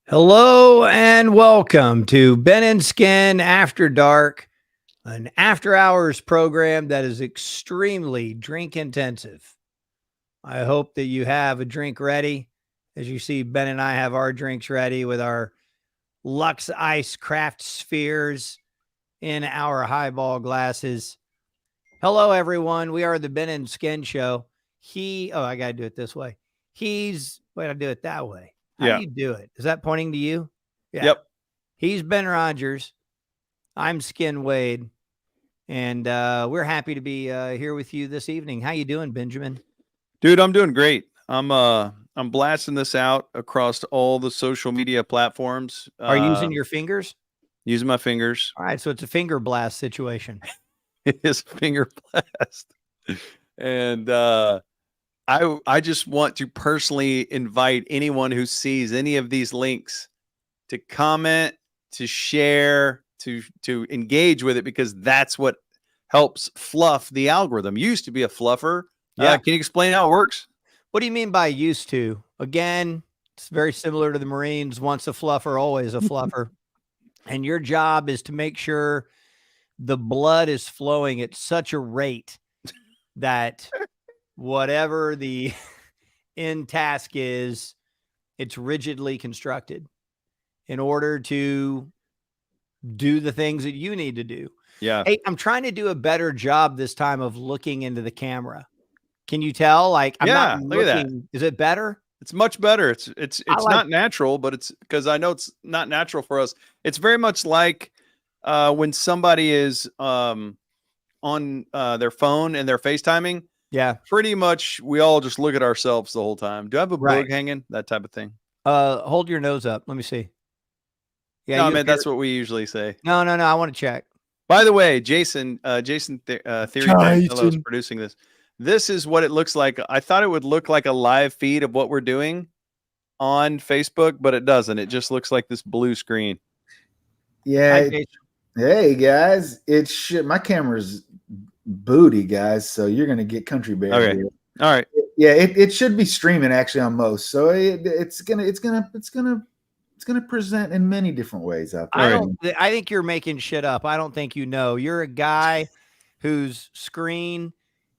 Hello and welcome to Ben and Skin After Dark, an after hours program that is extremely drink intensive. I hope that you have a drink ready. As you see, Ben and I have our drinks ready with our Lux Ice Craft Spheres in our highball glasses. Hello, everyone. We are the Ben and Skin Show. I got to do it this way. Wait, I do it that way. How do Yeah. you do it? Is that pointing to you? Yeah. Yep. He's Ben Rogers. I'm Skin Wade. And we're happy to be here with you this evening. How you doing, Benjamin? Dude, I'm doing great. I'm blasting this out across all the social media platforms. Are you using your fingers? Using my fingers. All right, so it's a finger blast situation. It is a finger blast. And I just want to personally invite anyone who sees any of these links to comment, to share, to engage with it, because that's what helps fluff the algorithm. Used to be a fluffer. Yeah. Can you explain how it works? What do you mean by used to? Again, it's very similar to the Marines. Once a fluffer, always a fluffer. And your job is to make sure the blood is flowing at such a rate that whatever the end task is, it's rigidly constructed in order to do the things that you need to do. Yeah. Hey, I'm trying to do a better job this time of looking into the camera. Can you tell? Like, I'm not Look at that. looking. Is it better? It's much better. It's like- not natural, but it's because I know it's not natural for us. It's very much like when somebody is on their phone and they're FaceTiming. Yeah. Pretty much we all just look at ourselves the whole time. Do I have a Right. boog hanging? That type of thing. Hold your nose up. Let me see. Yeah, No, man, that's what we usually say. No. I want to check. By the way, Jason Theory Tarantino is producing this. This is what it looks like. I thought it would look like a live feed of what we're doing on Facebook, but it doesn't. It just looks like this blue screen. Yeah. Hey guys, my camera's booty, guys. So you're gonna get Country Bear. Okay. Here. All right. Yeah, it should be streaming actually on most. So it's gonna present in many different ways out there. I think you're making shit up. I don't think you know. You're a guy whose screen,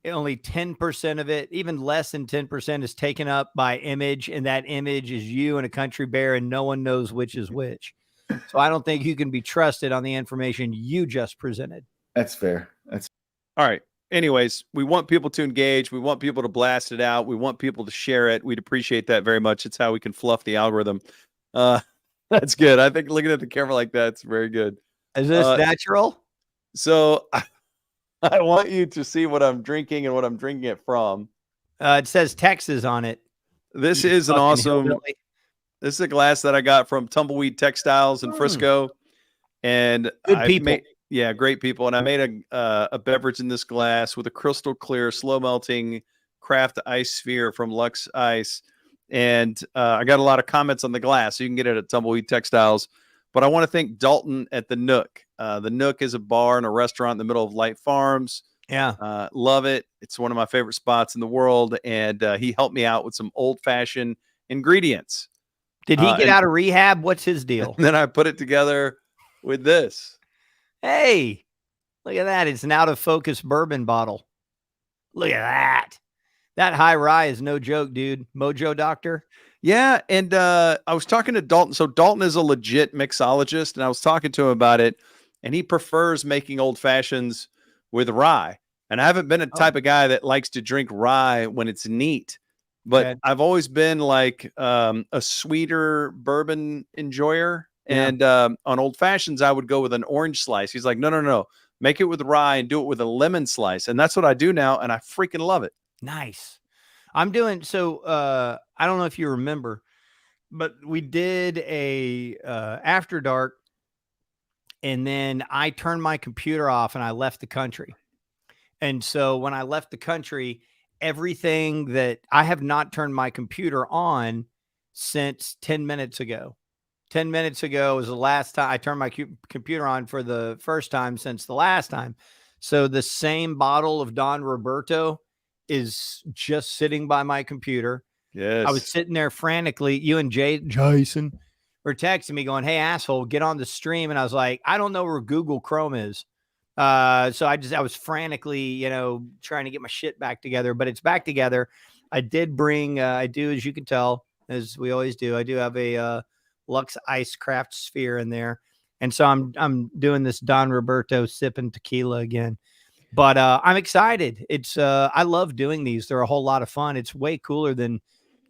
only 10% of it, even less than 10%, is taken up by image, and that image is you and a Country Bear, and no one knows which is which. So I don't think you can be trusted on the information you just presented. That's fair. All right. Anyways, we want people to engage. We want people to blast it out. We want people to share it. We'd appreciate that very much. It's how we can fluff the algorithm. That's good. I think looking at the camera like that's very good. Is this natural? So I want you to see what I'm drinking and what I'm drinking it from. It says Texas on it. This is an awesome. Hillbilly. This is a glass that I got from Tumbleweed Textiles in Frisco, and good people. Great people. And I made a beverage in this glass with a crystal clear, slow melting craft ice sphere from Lux Ice. And I got a lot of comments on the glass, so you can get it at Tumbleweed Textiles. But I want to thank Dalton at the Nook. The Nook is a bar and a restaurant in the middle of Light Farms. Yeah. Love it. It's one of my favorite spots in the world. And he helped me out with some old-fashioned ingredients. Did he get out of rehab? What's his deal? Then I put it together with this. Hey, look at that. It's an out-of-focus bourbon bottle. Look at that. That high rye is no joke, dude. Mojo Doctor. Yeah, and I was talking to Dalton. So Dalton is a legit mixologist, and I was talking to him about it, and he prefers making old fashions with rye. And I haven't been a type of guy that likes to drink rye when it's neat, but I've always been like a sweeter bourbon enjoyer. Yeah. And on old fashions, I would go with an orange slice. He's like, no, make it with rye and do it with a lemon slice. And that's what I do now, and I freaking love it. Nice. I'm doing so. I don't know if you remember, but we did a After Dark, and then I turned my computer off and I left the country. And so when I left the country, everything that I have not turned my computer on since 10 minutes ago. 10 minutes ago was the last time I turned my computer on for the first time since the last time. So the same bottle of Don Roberto is just sitting by my computer. Yes. I was sitting there frantically, you and Jason were texting me going, "Hey, asshole, get on the stream." And I was like, I don't know where Google Chrome is. So I was frantically, you know, trying to get my shit back together, but it's back together. I did bring, I do, as you can tell, as we always do, I do have a Lux Ice Craft Sphere in there. And so I'm doing this Don Roberto sipping tequila again. But I'm excited. It's I love doing these. They're a whole lot of fun. It's way cooler than,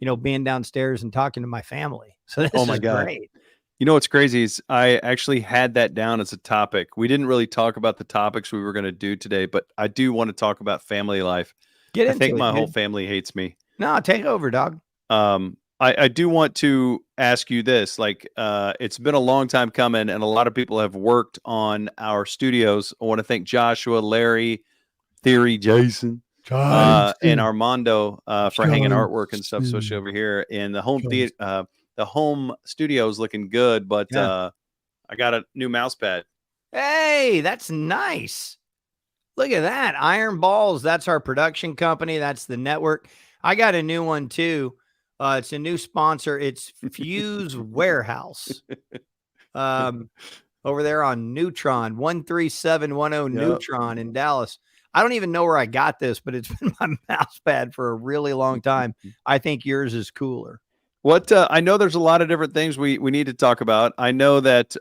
you know, being downstairs and talking to my family. So this Oh my is God. great. You know what's crazy is I actually had that down as a topic. We didn't really talk about the topics we were going to do today, but I do want to talk about family life. Get I into think it, my whole dude. family hates me. No, take over, dog. I do want to ask you this. Like, it's been a long time coming, and a lot of people have worked on our studios. I want to thank Joshua, Larry, Theory, Jason, and Armando for hanging artwork and stuff, especially over here in the home theater. The home studio is looking good, but I got a new mouse pad. Hey, that's nice. Look at that. Iron Balls. That's our production company. That's the network. I got a new one too. It's a new sponsor. It's Fuse Warehouse. Over there on Neutron, 13710 Neutron in Dallas. I don't even know where I got this, but it's been my mouse pad for a really long time. I think yours is cooler. What I know there's a lot of different things we need to talk about. I know that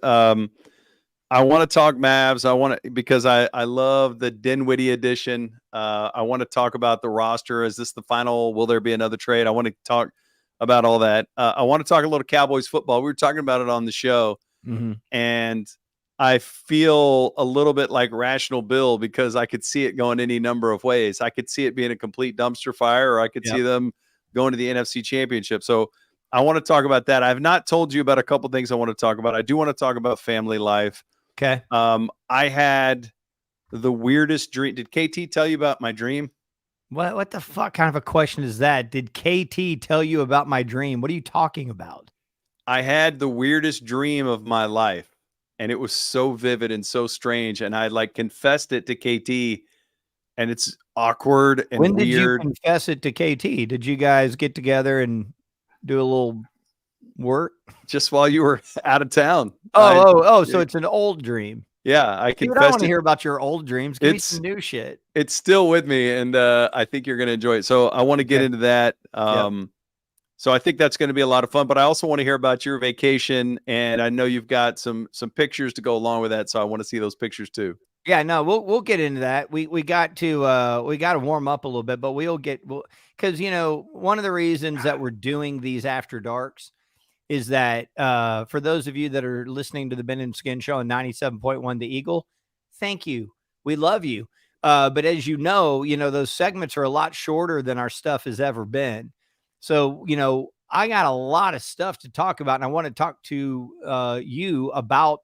I want to talk Mavs. I want to because I love the Dinwiddie edition. I want to talk about the roster. Is this the final? Will there be another trade? I want to talk about all that. I want to talk a little Cowboys football. We were talking about it on the show, and I feel a little bit like Rational Bill because I could see it going any number of ways. I could see it being a complete dumpster fire, or I could see them going to the NFC Championship. So I want to talk about that. I've not told you about a couple things I want to talk about. I do want to talk about family life. Okay. I had the weirdest dream. Did KT tell you about my dream? What the fuck kind of a question is that? Did KT tell you about my dream? What are you talking about? I had the weirdest dream of my life, and it was so vivid and so strange. And I like confessed it to KT, and it's awkward and when did weird. you confess it to KT? Did you guys get together and do a little work just while you were out of town? So it's an old dream. Yeah, I confessed. I want to hear about your old dreams. Give me some new shit. It's still with me, and I think you're going to enjoy it. So I want to get into that. So I think that's going to be a lot of fun. But I also want to hear about your vacation, and I know you've got some pictures to go along with that. So I want to see those pictures too. Yeah, no, we'll get into that. We got to warm up a little bit, but because you know one of the reasons that we're doing these after darks is that for those of you that are listening to the Ben and Skin Show on 97.1 The Eagle, thank you. We love you. But as you know, those segments are a lot shorter than our stuff has ever been. So, I got a lot of stuff to talk about, and I want to talk to you about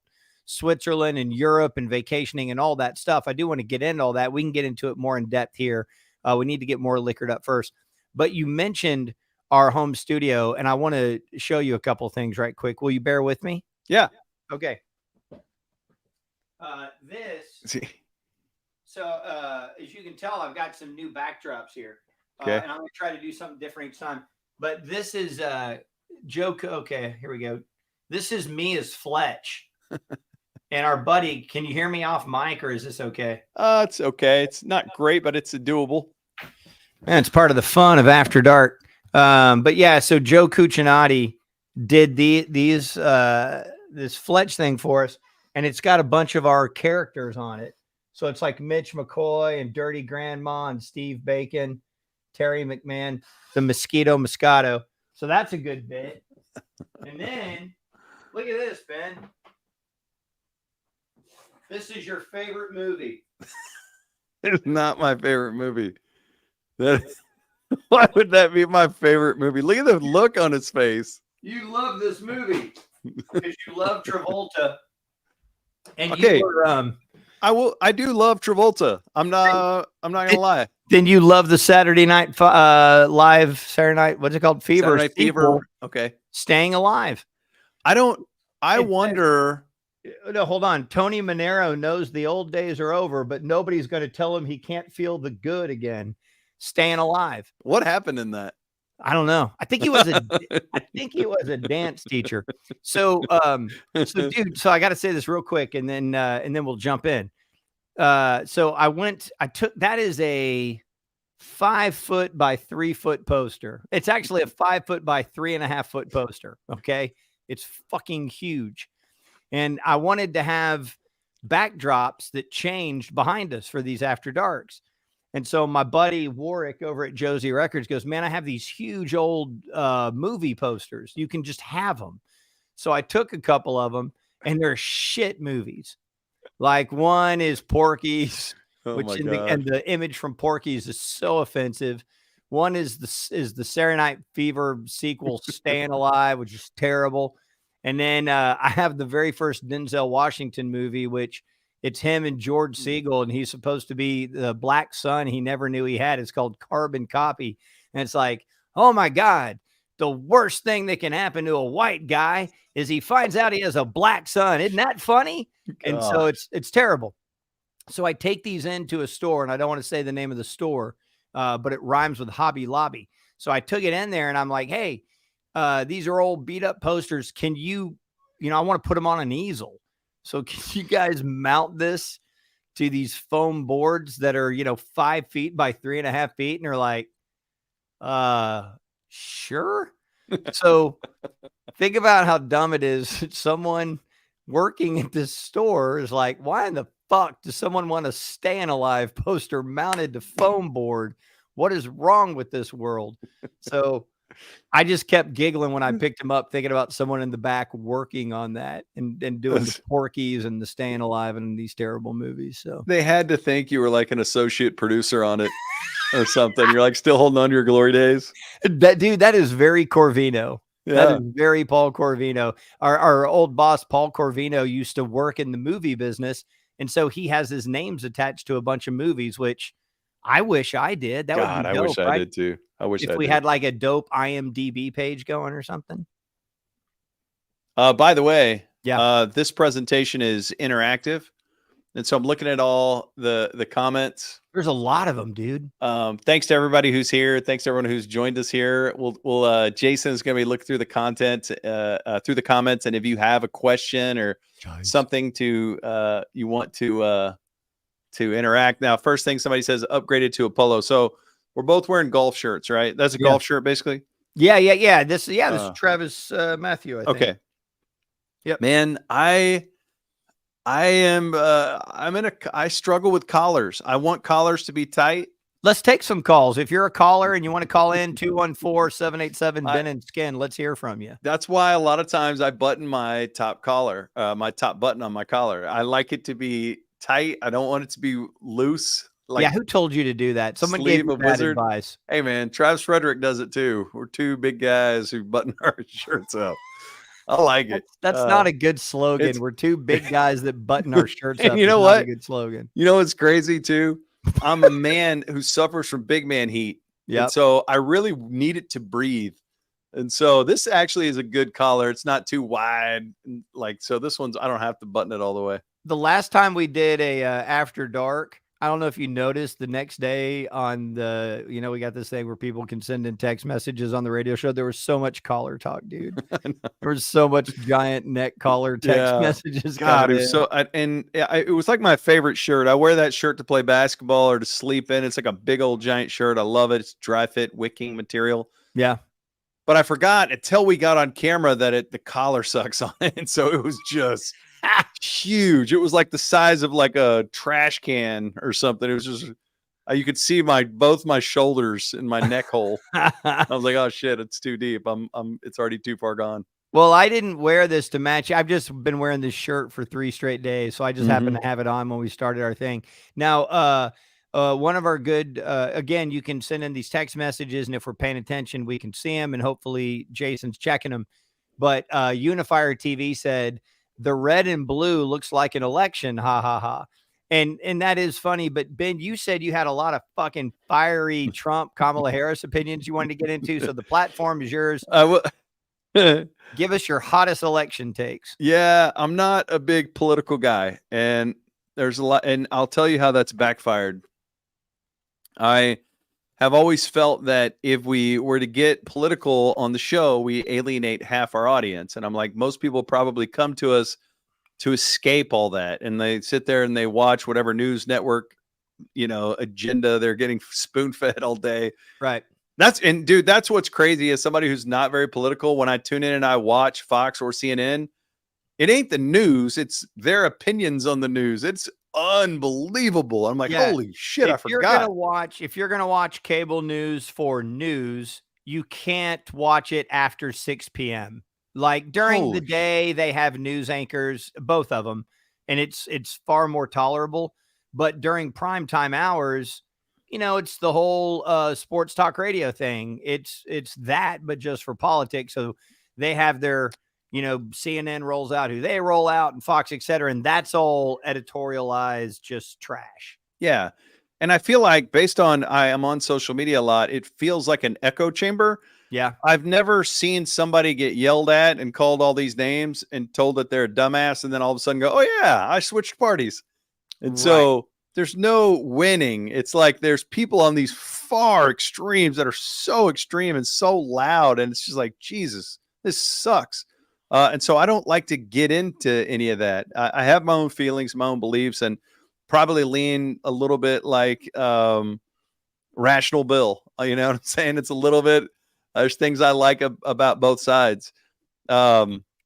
Switzerland and Europe and vacationing and all that stuff. I do want to get into all that. We can get into it more in depth here. We need to get more liquored up first. But you mentioned our home studio, and I want to show you a couple of things right quick. Will you bear with me? Yeah. Okay. So as you can tell, I've got some new backdrops here. Okay. And I'm going to try to do something different each time. But this is Joe. Okay, here we go. This is me as Fletch. And our buddy, can you hear me off mic, or is this okay? It's okay. It's not great, but it's doable. And it's part of the fun of After Dark. But yeah, so Joe Cuccinati did this Fletch thing for us, and it's got a bunch of our characters on it. So it's like Mitch McCoy and Dirty Grandma and Steve Bacon, Terry McMahon, the Mosquito Moscato. So that's a good bit. And then look at this, Ben. This is your favorite movie. It's not my favorite movie. Why would that be my favorite movie? Look at the look on his face. You love this movie because you love Travolta. And okay. You were, I do love Travolta. I'm not gonna lie. Then you love the Saturday Night Live Saturday Night. What's it called? Fever. Saturday Night Fever. Okay. Staying Alive. I wonder. No, hold on. Tony Manero knows the old days are over, but nobody's going to tell him he can't feel the good again. Staying Alive. What happened in that? I don't know. I think he was a dance teacher. So dude, so I got to say this real quick and then we'll jump in. So that is a 5 foot by 3 foot poster. It's actually a 5 foot by 3.5 foot poster. Okay. It's fucking huge. And I wanted to have backdrops that changed behind us for these after darks. And so my buddy Warwick over at Josie Records goes, man, I have these huge old movie posters. You can just have them. So I took a couple of them and they're shit movies. Like one is Porky's, and the image from Porky's is so offensive. One is the Saturday Night Fever sequel, Staying Alive, which is terrible. And then I have the very first Denzel Washington movie, which it's him and George Segal, and he's supposed to be the black son he never knew he had. It's called Carbon Copy. And it's like, oh my God, the worst thing that can happen to a white guy is he finds out he has a black son. Isn't that funny? God. And so it's terrible. So I take these into a store, and I don't want to say the name of the store, but it rhymes with Hobby Lobby. So I took it in there and I'm like, hey, these are old beat up posters. Can you I want to put them on an easel. So can you guys mount this to these foam boards that are, 5 feet by 3.5 feet? And they're like, sure. So think about how dumb it is. Someone working at this store is like, why in the fuck does someone want a Staying Alive poster mounted to foam board? What is wrong with this world? So I just kept giggling when I picked him up, thinking about someone in the back working on that and doing the Porkies and the Staying Alive and these terrible movies. So they had to think you were like an associate producer on it or something. You're like still holding on to your glory days. That is very Corvino. Yeah. That is very Paul Corvino. Our old boss, Paul Corvino, used to work in the movie business. And so he has his names attached to a bunch of movies, which I wish I did. That would be dope, I wish I did too. I wish if we had like a dope IMDb page going or something. By the way, this presentation is interactive. And so I'm looking at all the comments. There's a lot of them, dude. Thanks to everybody who's here. Thanks to everyone who's joined us here. Jason's going to be looking through the content, through the comments. And if you have a question or something to, you want to interact. Now, first thing somebody says, upgraded to a polo. So we're both wearing golf shirts, right? That's a golf shirt, basically. Yeah. This is Travis Matthew, I think. Okay. Yep. Man, I struggle with collars. I want collars to be tight. Let's take some calls. If you're a caller and you want to call in 214-787 Ben and Skin, let's hear from you. That's why a lot of times I button my top collar, my top button on my collar. I like it to be tight. I don't want it to be loose. Like, who told you to do that? Someone gave you that advice. Hey, man, Travis Frederick does it too. We're two big guys who button our shirts up. I like it. That's not a good slogan. We're two big guys that button our shirts up. You know what? A good slogan. You know what's crazy too? I'm a man who suffers from big man heat. Yeah. So I really need it to breathe. And so this actually is a good collar. It's not too wide. So this one's, I don't have to button it all the way. The last time we did a after dark, I don't know if you noticed the next day on the, we got this thing where people can send in text messages on the radio show. There was so much collar talk, dude. There was so much giant neck collar text messages. God, it was it was like my favorite shirt. I wear that shirt to play basketball or to sleep in. It's like a big old giant shirt. I love it. It's dry fit wicking material. Yeah. But I forgot until we got on camera that the collar sucks on it. And so it was just huge. It was like the size of like a trash can or something. It was just you could see both my shoulders in my neck hole. I was like, oh shit, it's too deep. It's already too far gone. Well, I didn't wear this to match. I've just been wearing this shirt for 3 straight days, so I just happened to have it on when we started our thing. Now, one of our good again, you can send in these text messages, and if we're paying attention, we can see them, and hopefully Jason's checking them. But Unifier TV said, the red and blue looks like an election. Ha ha ha. And that is funny. But Ben, you said you had a lot of fucking fiery Trump, Kamala Harris opinions you wanted to get into. So the platform is yours. Give us your hottest election takes. Yeah, I'm not a big political guy, and there's a lot, and I'll tell you how that's backfired. I have always felt that if we were to get political on the show, we alienate half our audience. And I'm like, most people probably come to us to escape all that. And they sit there and they watch whatever news network, agenda they're getting spoon fed all day. Right. Dude, that's what's crazy. As somebody who's not very political, when I tune in and I watch Fox or CNN, it ain't the news, it's their opinions on the news. It's unbelievable. I'm like, holy shit, I forgot. If you're gonna watch cable news for news, you can't watch it after 6 p.m. Like during the day, they have news anchors, both of them, and it's far more tolerable. But during primetime hours, it's the whole sports talk radio thing. It's that, but just for politics. So they have their, CNN rolls out who they roll out and Fox, et cetera. And that's all editorialized, just trash. Yeah. And I feel like based on, I am on social media a lot, it feels like an echo chamber. Yeah. I've never seen somebody get yelled at and called all these names and told that they're a dumbass. And then all of a sudden go, oh yeah, I switched parties. And so there's no winning. It's like there's people on these far extremes that are so extreme and so loud. And it's just like, Jesus, this sucks. And so I don't like to get into any of that. I have my own feelings, my own beliefs, and probably lean a little bit like Rational Bill. You know what I'm saying? It's a little bit, there's things I like about both sides.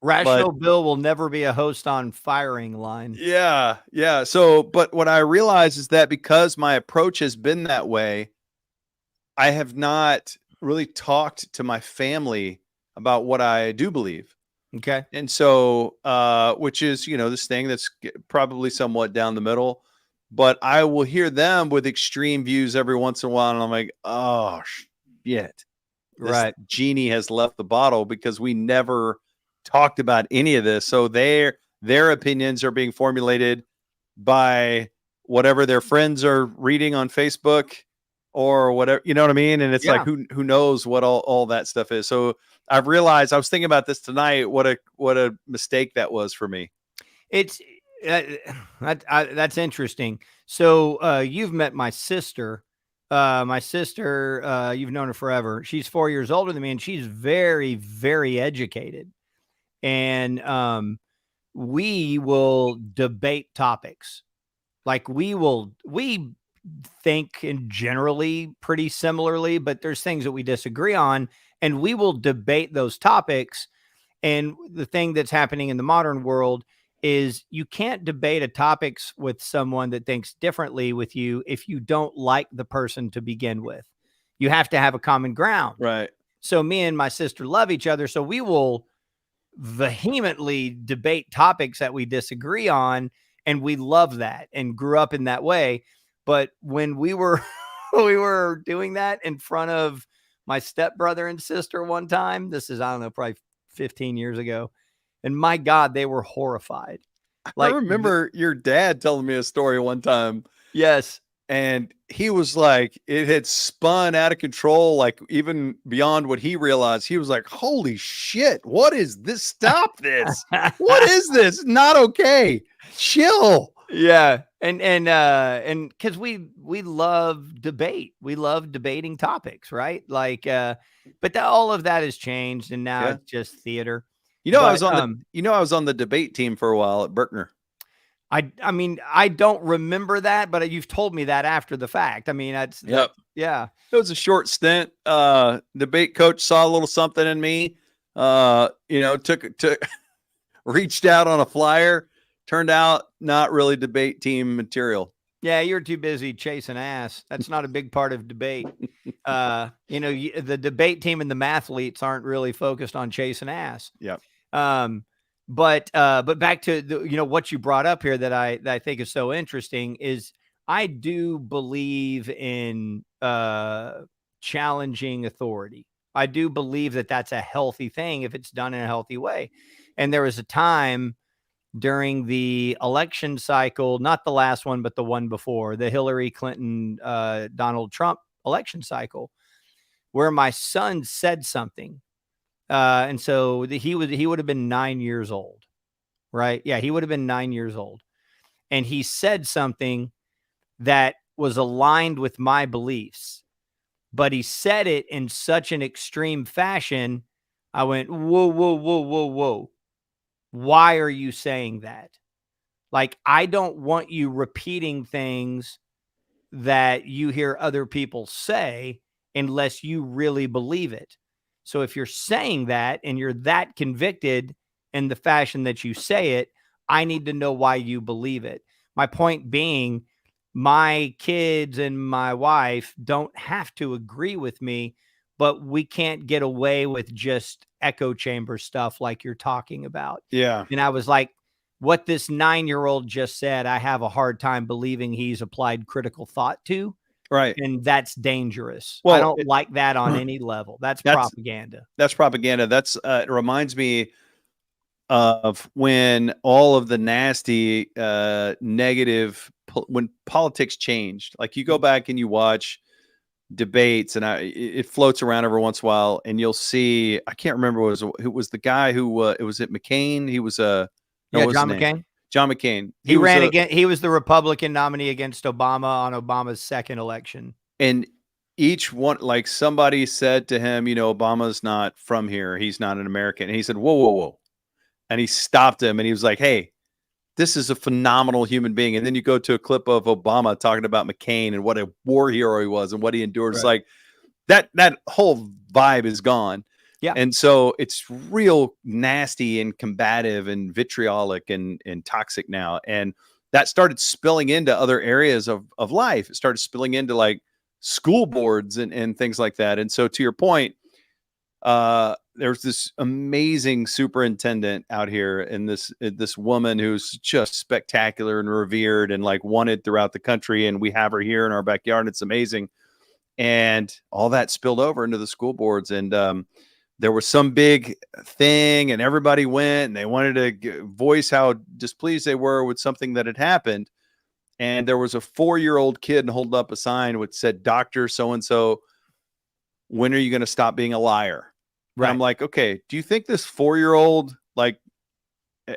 Rational Bill will never be a host on Firing Line. Yeah. Yeah. So, but what I realize is that because my approach has been that way, I have not really talked to my family about what I do believe. Okay. And so, which is, this thing that's probably somewhat down the middle, but I will hear them with extreme views every once in a while. And I'm like, oh shit. This genie has left the bottle because we never talked about any of this. So their opinions are being formulated by whatever their friends are reading on Facebook or whatever, you know what I mean? And it's like, who knows what all that stuff is. So I've realized, I was thinking about this tonight, what a mistake that was for me. It's that's interesting. So you've met my sister. You've known her forever. She's 4 years older than me, and she's very, very educated. And we will debate topics. Like we think in generally pretty similarly, but there's things that we disagree on, and we will debate those topics. And the thing that's happening in the modern world is you can't debate a topics with someone that thinks differently with you if you don't like the person to begin with. You have to have a common ground. Right. So me and my sister love each other. So we will vehemently debate topics that we disagree on. And we love that and grew up in that way. But when we were doing that in front of my stepbrother and sister one time, this is, I don't know, probably 15 years ago. And my God, they were horrified. Like, I remember your dad telling me a story one time. Yes. And he was like, it had spun out of control, like even beyond what he realized. He was like, holy shit, what is this? Stop this. What is this? Not okay. Chill. Yeah. And because we love debate. We love debating topics, right? Like, but all of that has changed, and now it's just theater. I was on the debate team for a while at Berkner. I mean, I don't remember that, but you've told me that after the fact. I mean, yeah. It was a short stint. Debate coach saw a little something in me. Took reached out on a flyer. Turned out not really debate team material. Yeah, you're too busy chasing ass. That's not a big part of debate. The debate team and the mathletes aren't really focused on chasing ass. Yeah. But back to what you brought up here that I think is so interesting is I do believe in challenging authority. I do believe that that's a healthy thing if it's done in a healthy way. And there was a time during the election cycle, not the last one, but the one before, the Hillary Clinton, Donald Trump election cycle, where my son said something. And so he would have been 9 years old, right? Yeah, he would have been 9 years old. And he said something that was aligned with my beliefs. but he said it in such an extreme fashion. I went, whoa, whoa, whoa, whoa, whoa. Why are you saying that? Like, I don't want you repeating things that you hear other people say unless you really believe it. So if you're saying that and you're that convicted in the fashion that you say it, I need to know why you believe it. My point being, my kids and my wife don't have to agree with me, but we can't get away with just echo chamber stuff like you're talking about. Yeah. And I was like, what this 9-year-old just said, I have a hard time believing he's applied critical thought to. Right. And that's dangerous. I Well, don't like that on any level. That's propaganda. That's propaganda. That's it reminds me of when all of the nasty, negative, when politics changed. Like you go back and you watch debates, and it floats around every once in a while, and you'll see. I can't remember who was the guy who it was it McCain. He was John McCain. John McCain. He ran against. He was the Republican nominee against Obama on Obama's second election. And each one, like somebody said to him, Obama's not from here. He's not an American. And he said, whoa, whoa, whoa. And he stopped him and he was like, hey, this is a phenomenal human being. And then you go to a clip of Obama talking about McCain and what a war hero he was and what he endured. Right. It's like that whole vibe is gone. Yeah. And so it's real nasty and combative and vitriolic and toxic now. And that started spilling into other areas of life. It started spilling into like school boards and things like that. And so to your point, there's this amazing superintendent out here and this woman who's just spectacular and revered and like wanted throughout the country. And we have her here in our backyard and it's amazing. And all that spilled over into the school boards. And, there was some big thing and everybody went and they wanted to voice how displeased they were with something that had happened. And there was a 4-year-old kid holding up a sign which said, Dr. So-and-so, when are you going to stop being a liar? Right. And I'm like, okay, do you think this 4-year-old like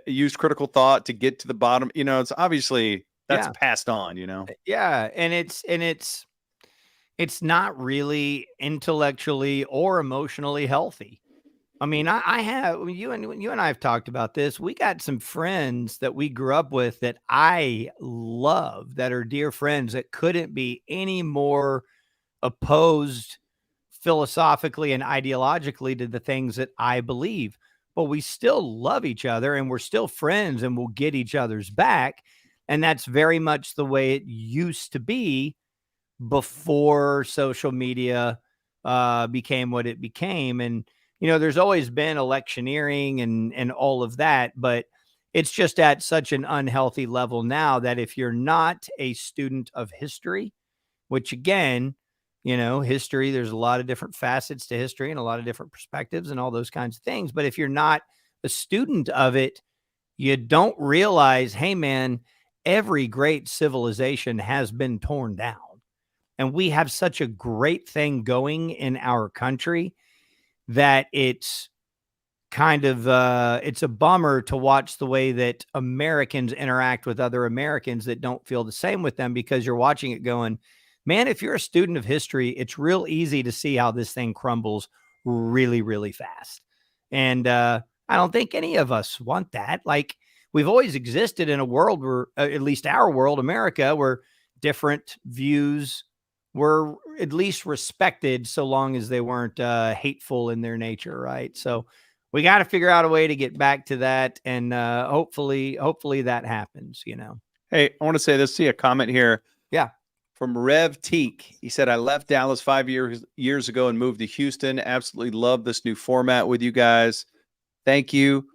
used critical thought to get to the bottom? It's obviously that's passed on, Yeah. And it's not really intellectually or emotionally healthy. I mean, I have you and I have talked about this. We got some friends that we grew up with that I love, that are dear friends that couldn't be any more opposed philosophically and ideologically to the things that I believe, but we still love each other and we're still friends and we'll get each other's back. And that's very much the way it used to be before social media became what it became. And, there's always been electioneering and all of that, but it's just at such an unhealthy level now that if you're not a student of history, which again, history, there's a lot of different facets to history and a lot of different perspectives and all those kinds of things. But if you're not a student of it, you don't realize, hey man, every great civilization has been torn down. And we have such a great thing going in our country that it's kind of, it's a bummer to watch the way that Americans interact with other Americans that don't feel the same with them, because you're watching it going, man, if you're a student of history, it's real easy to see how this thing crumbles really, really fast. And I don't think any of us want that. Like, we've always existed in a world where, at least our world, America, where different views were at least respected so long as they weren't hateful in their nature, right? So we got to figure out a way to get back to that, and hopefully that happens, Hey, I want to say this, see a comment here. Yeah. From Rev Teak. He said, I left Dallas 5 years ago and moved to Houston. Absolutely love this new format with you guys. Thank you.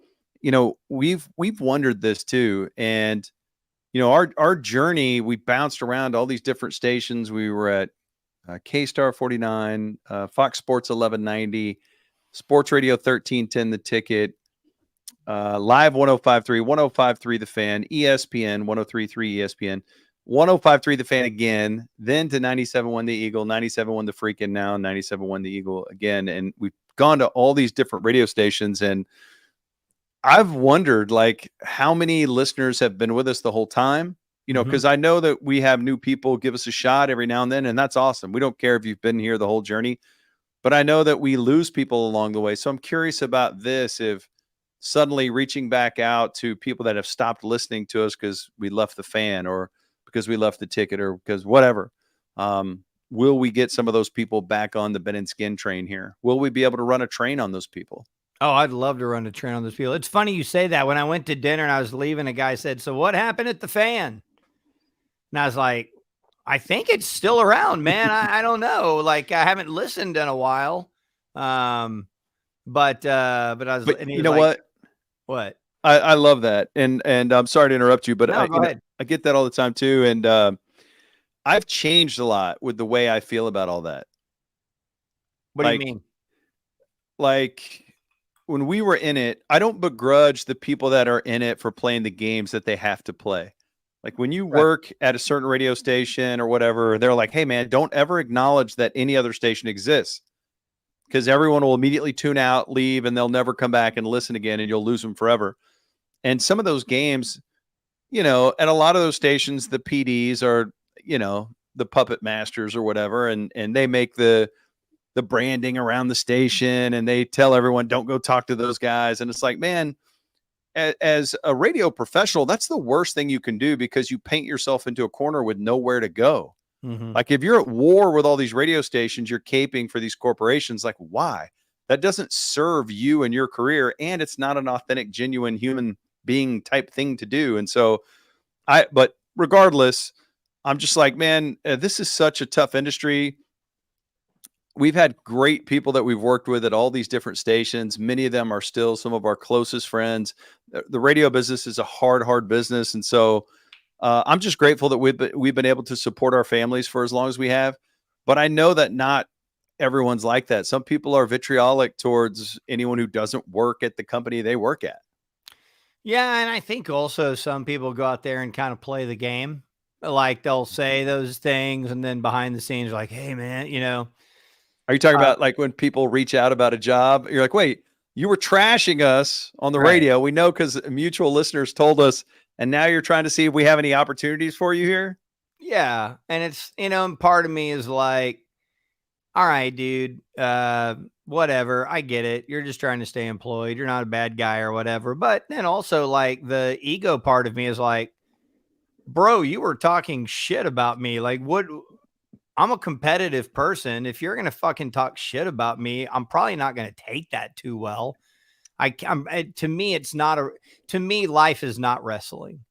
We've wondered this too. And our journey, we bounced around all these different stations. We were at K-Star 49, Fox Sports 1190, Sports Radio 1310, The Ticket, Live 105.3, 105.3 The Fan, ESPN 103.3 ESPN, 105.3 The Fan again, then to 97.1 The Eagle, 97.1 The Freak, and now 97.1 The Eagle again. And we've gone to all these different radio stations, and I've wondered, like, how many listeners have been with us the whole time you know, because I know that we have new people give us a shot every now and then, and that's awesome. We don't care if you've been here the whole journey, but I know that we lose people along the way. So I'm curious about this, if suddenly reaching back out to people that have stopped listening to us because we left the fan or because we left the ticket or because whatever, will we get some of those people back on the Ben and Skin train here? Will we be able to run a train on those people? Oh, I'd love to run a train on those people. It's funny you say that. When I went to dinner and I was leaving, a guy said, "So what happened at the fan?" And I was like, "I think it's still around, man. I don't know. Like, I haven't listened in a while." But I was, But and he you was know like, what? "What?" I love that. And I'm sorry to interrupt you, but No, go ahead. I get that all the time too. And I've changed a lot with the way I feel about all that. What do you mean? Like when we were in it, I don't begrudge the people that are in it for playing the games that they have to play. Like when you work at a certain radio station or whatever, they're like, "Hey man, don't ever acknowledge that any other station exists, because everyone will immediately tune out, leave, and they'll never come back and listen again, and you'll lose them forever." And some of those games, you know, at a lot of those stations, the PDs are, you know, the puppet masters or whatever, and they make the branding around the station, and they tell everyone, "Don't go talk to those guys." And it's like, man, as a radio professional, that's the worst thing you can do, because you paint yourself into a corner with nowhere to go. Like if you're at war with all these radio stations, you're caping for these corporations. Like, why? That doesn't serve you and your career, and it's not an authentic, genuine human being type thing to do. And so but regardless, I'm just like, man, this is such a tough industry. We've had great people that we've worked with at all these different stations. Many of them are still some of our closest friends. The radio business is a hard business. And so I'm just grateful that we've been able to support our families for as long as we have. But I know that not everyone's like that. Some people are vitriolic towards anyone who doesn't work at the company they work at. Yeah, and I think also some people go out there and kind of play the game. Like they'll say those things, and then behind the scenes, like, "Hey, man, you know." Are you talking about like when people reach out about a job? You're like, "Wait, you were trashing us on the radio. We know because mutual listeners told us, and now you're trying to see if we have any opportunities for you here." Yeah, and it's, you know, and part of me is like, "All right, dude, whatever. I get it. You're just trying to stay employed. You're not a bad guy or whatever." But then also, like, the ego part of me is like, "Bro, you were talking shit about me. Like, what? I'm a competitive person. If you're gonna fucking talk shit about me, I'm probably not gonna take that too well." To me, it's not a. To me, life is not wrestling.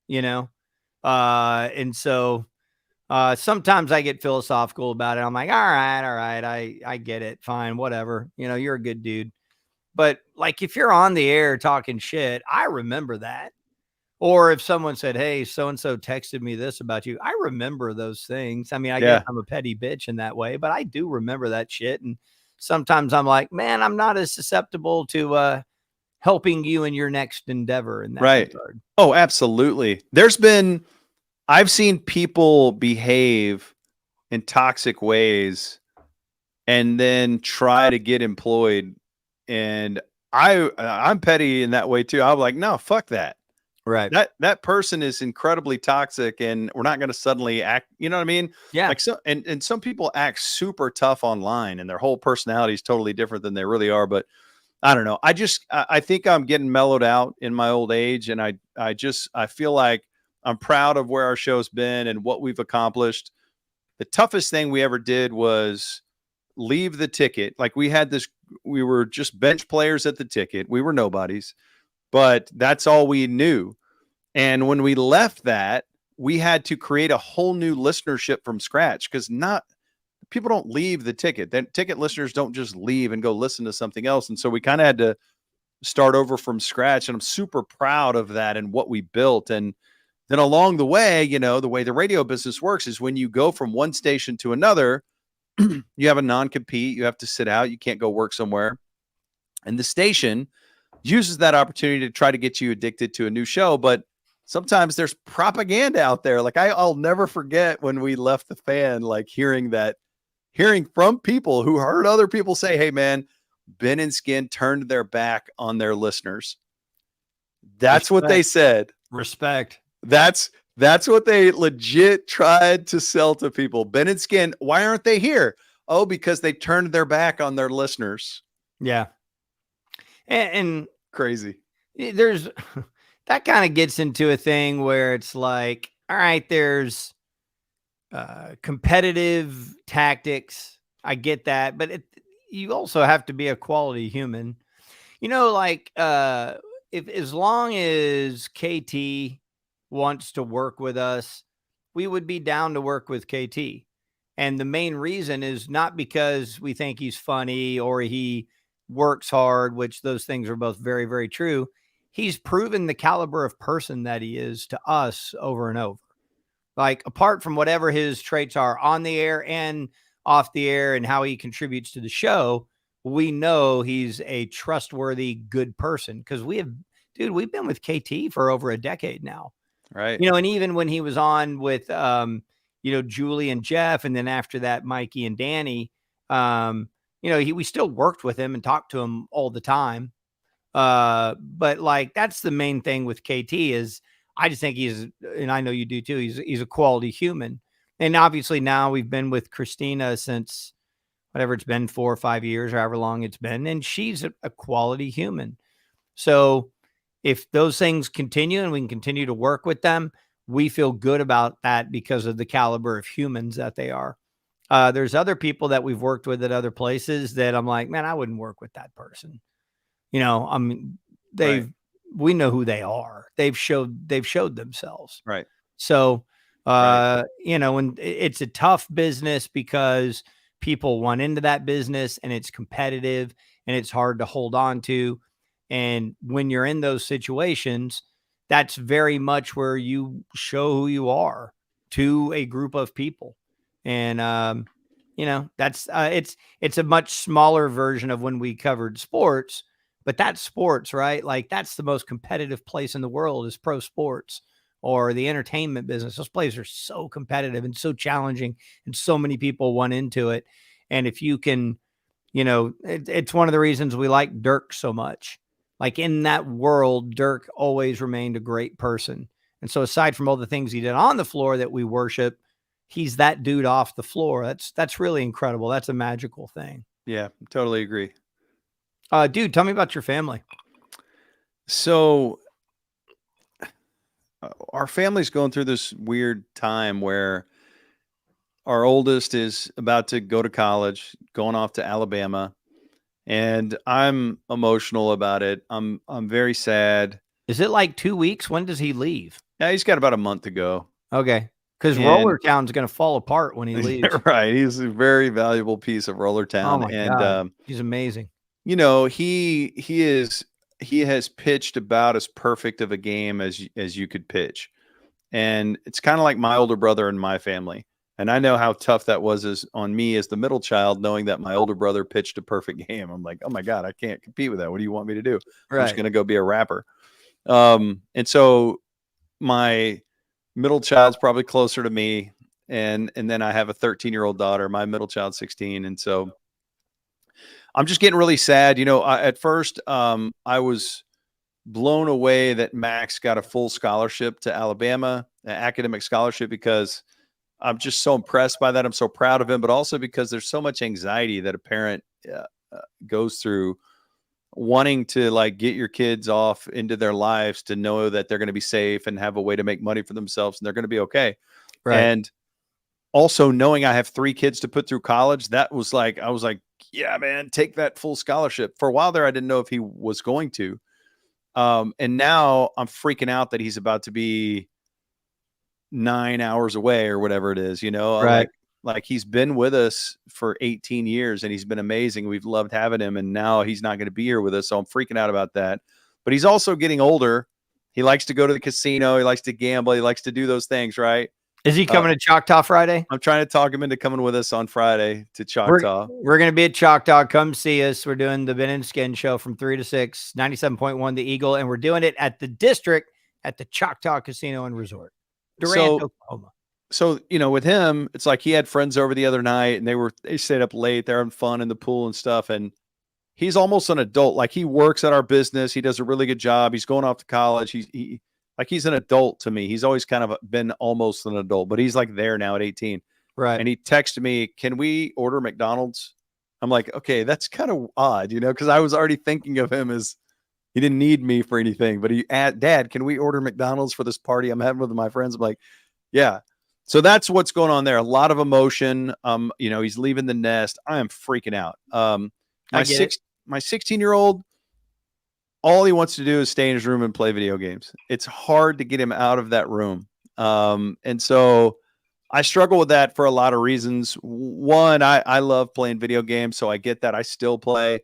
You know, and so sometimes I get philosophical about it. I'm like, all right, I get it, fine, whatever. You know, you're a good dude. But like, if you're on the air talking shit, I remember that. Or if someone said, "Hey, so and so texted me this about you," I remember those things. I mean, I guess Yeah. I'm a petty bitch in that way, but I do remember that shit. And sometimes I'm like, man, I'm not as susceptible to helping you in your next endeavor in that Right. regard. Oh, absolutely. I've seen people behave in toxic ways and then try to get employed. And I'm petty in that way too. I'm like, "No, fuck that. Right. That person is incredibly toxic, and we're not going to suddenly act." You know what I mean? Yeah. Like and some people act super tough online, and their whole personality is totally different than they really are. But I don't know. I think I'm getting mellowed out in my old age, and I feel like I'm proud of where our show's been and what we've accomplished. The toughest thing we ever did was leave the ticket. Like we were just bench players at the ticket. We were nobodies, but that's all we knew. And when we left that, we had to create a whole new listenership from scratch, because not people don't leave the ticket. Then ticket listeners don't just leave and go listen to something else. And so we kind of had to start over from scratch. And I'm super proud of that and what we built. And then along the way, you know, the way the radio business works is when you go from one station to another, you have a non-compete, you have to sit out, you can't go work somewhere. And the station uses that opportunity to try to get you addicted to a new show. But sometimes there's propaganda out there. Like I'll never forget when we left the fan, like hearing from people who heard other people say, "Hey man, Ben and Skin turned their back on their listeners." That's what they said. Respect. That's That's what they legit tried to sell to people. Ben and Skin, why aren't they here? Oh, because they turned their back on their listeners. Yeah. And Crazy. there's that kind of gets into a thing where it's like, all right, there's competitive tactics. I get that, but you also have to be a quality human. Like if as long as KT wants to work with us, we would be down to work with KT. And the main reason is not because we think he's funny or he works hard, which those things are both very, very true. He's proven the caliber of person that he is to us over and over. Like, apart from whatever his traits are on the air and off the air and how he contributes to the show, we know he's a trustworthy, good person because we've been with KT for over a decade now. Right. And even when he was on with, Julie and Jeff, and then after that, Mikey and Danny, we still worked with him and talked to him all the time. But like, that's the main thing with KT is I just think and I know you do too, he's a quality human. And obviously now we've been with Christina since whatever it's been, 4 or 5 years, or however long it's been. And she's a quality human. So if those things continue and we can continue to work with them, we feel good about that because of the caliber of humans that they are. There's other people that we've worked with at other places that I'm like, man, I wouldn't work with that person. I mean, we know who they are. They've showed themselves. Right. So, and it's a tough business because people want into that business and it's competitive and it's hard to hold on to. And when you're in those situations, that's very much where you show who you are to a group of people. And, that's, it's a much smaller version of when we covered sports, but that's sports, right? Like that's the most competitive place in the world is pro sports or the entertainment business. Those places are so competitive and so challenging and so many people want into it. And if you can, it's one of the reasons we like Dirk so much. Like in that world, Dirk always remained a great person. And so aside from all the things he did on the floor that we worship, he's that dude off the floor. That's really incredible. That's a magical thing. Yeah, totally agree. Dude, tell me about your family. So our family's going through this weird time where our oldest is about to go to college, going off to Alabama. And I'm emotional about it. I'm very sad. Is it like 2 weeks? When does he leave? Yeah, he's got about a month to go. Okay. Because Roller Town's going to fall apart when he leaves. Right. He's a very valuable piece of Roller Town. Oh my God. He's amazing. He has pitched about as perfect of a game as you could pitch. And it's kind of like my older brother in my family. And I know how tough that was on me as the middle child, knowing that my older brother pitched a perfect game. I'm like, oh my God, I can't compete with that. What do you want me to do? Right. I'm just going to go be a rapper. And so my middle child's probably closer to me. And then I have a 13-year-old daughter, my middle child's 16. And so I'm just getting really sad. At first I was blown away that Max got a full scholarship to Alabama, an academic scholarship, because I'm just so impressed by that. I'm so proud of him, but also because there's so much anxiety that a parent goes through wanting to like get your kids off into their lives to know that they're going to be safe and have a way to make money for themselves and they're going to be okay. Right. And also knowing I have 3 kids to put through college, I was like, yeah, man, take that full scholarship. For a while there, I didn't know if he was going to. And now I'm freaking out that he's about to be 9 hours away or whatever it is, right. Like he's been with us for 18 years and he's been amazing. We've loved having him. And now he's not going to be here with us. So I'm freaking out about that, but he's also getting older. He likes to go to the casino. He likes to gamble. He likes to do those things. Right. Is he coming to Choctaw Friday? I'm trying to talk him into coming with us on Friday to Choctaw. We're going to be at Choctaw. Come see us. We're doing the Ben and Skin show from 3 to 6, 97.1 The Eagle. And we're doing it at the District at the Choctaw Casino and Resort. Durant, Oklahoma. So, with him, it's like he had friends over the other night and they stayed up late. They're having fun in the pool and stuff. And he's almost an adult. Like he works at our business. He does a really good job. He's going off to college. like he's an adult to me. He's always kind of been almost an adult, but he's like there now at 18. Right. And he texted me, "Can we order McDonald's?" I'm like, okay, that's kind of odd, because I was already thinking of him as he didn't need me for anything, but Dad, can we order McDonald's for this party I'm having with my friends? I'm like, yeah. So that's what's going on there. A lot of emotion. He's leaving the nest. I am freaking out. My 16-year-old, all he wants to do is stay in his room and play video games. It's hard to get him out of that room. And so I struggle with that for a lot of reasons. One, I love playing video games, so I get that. I still play.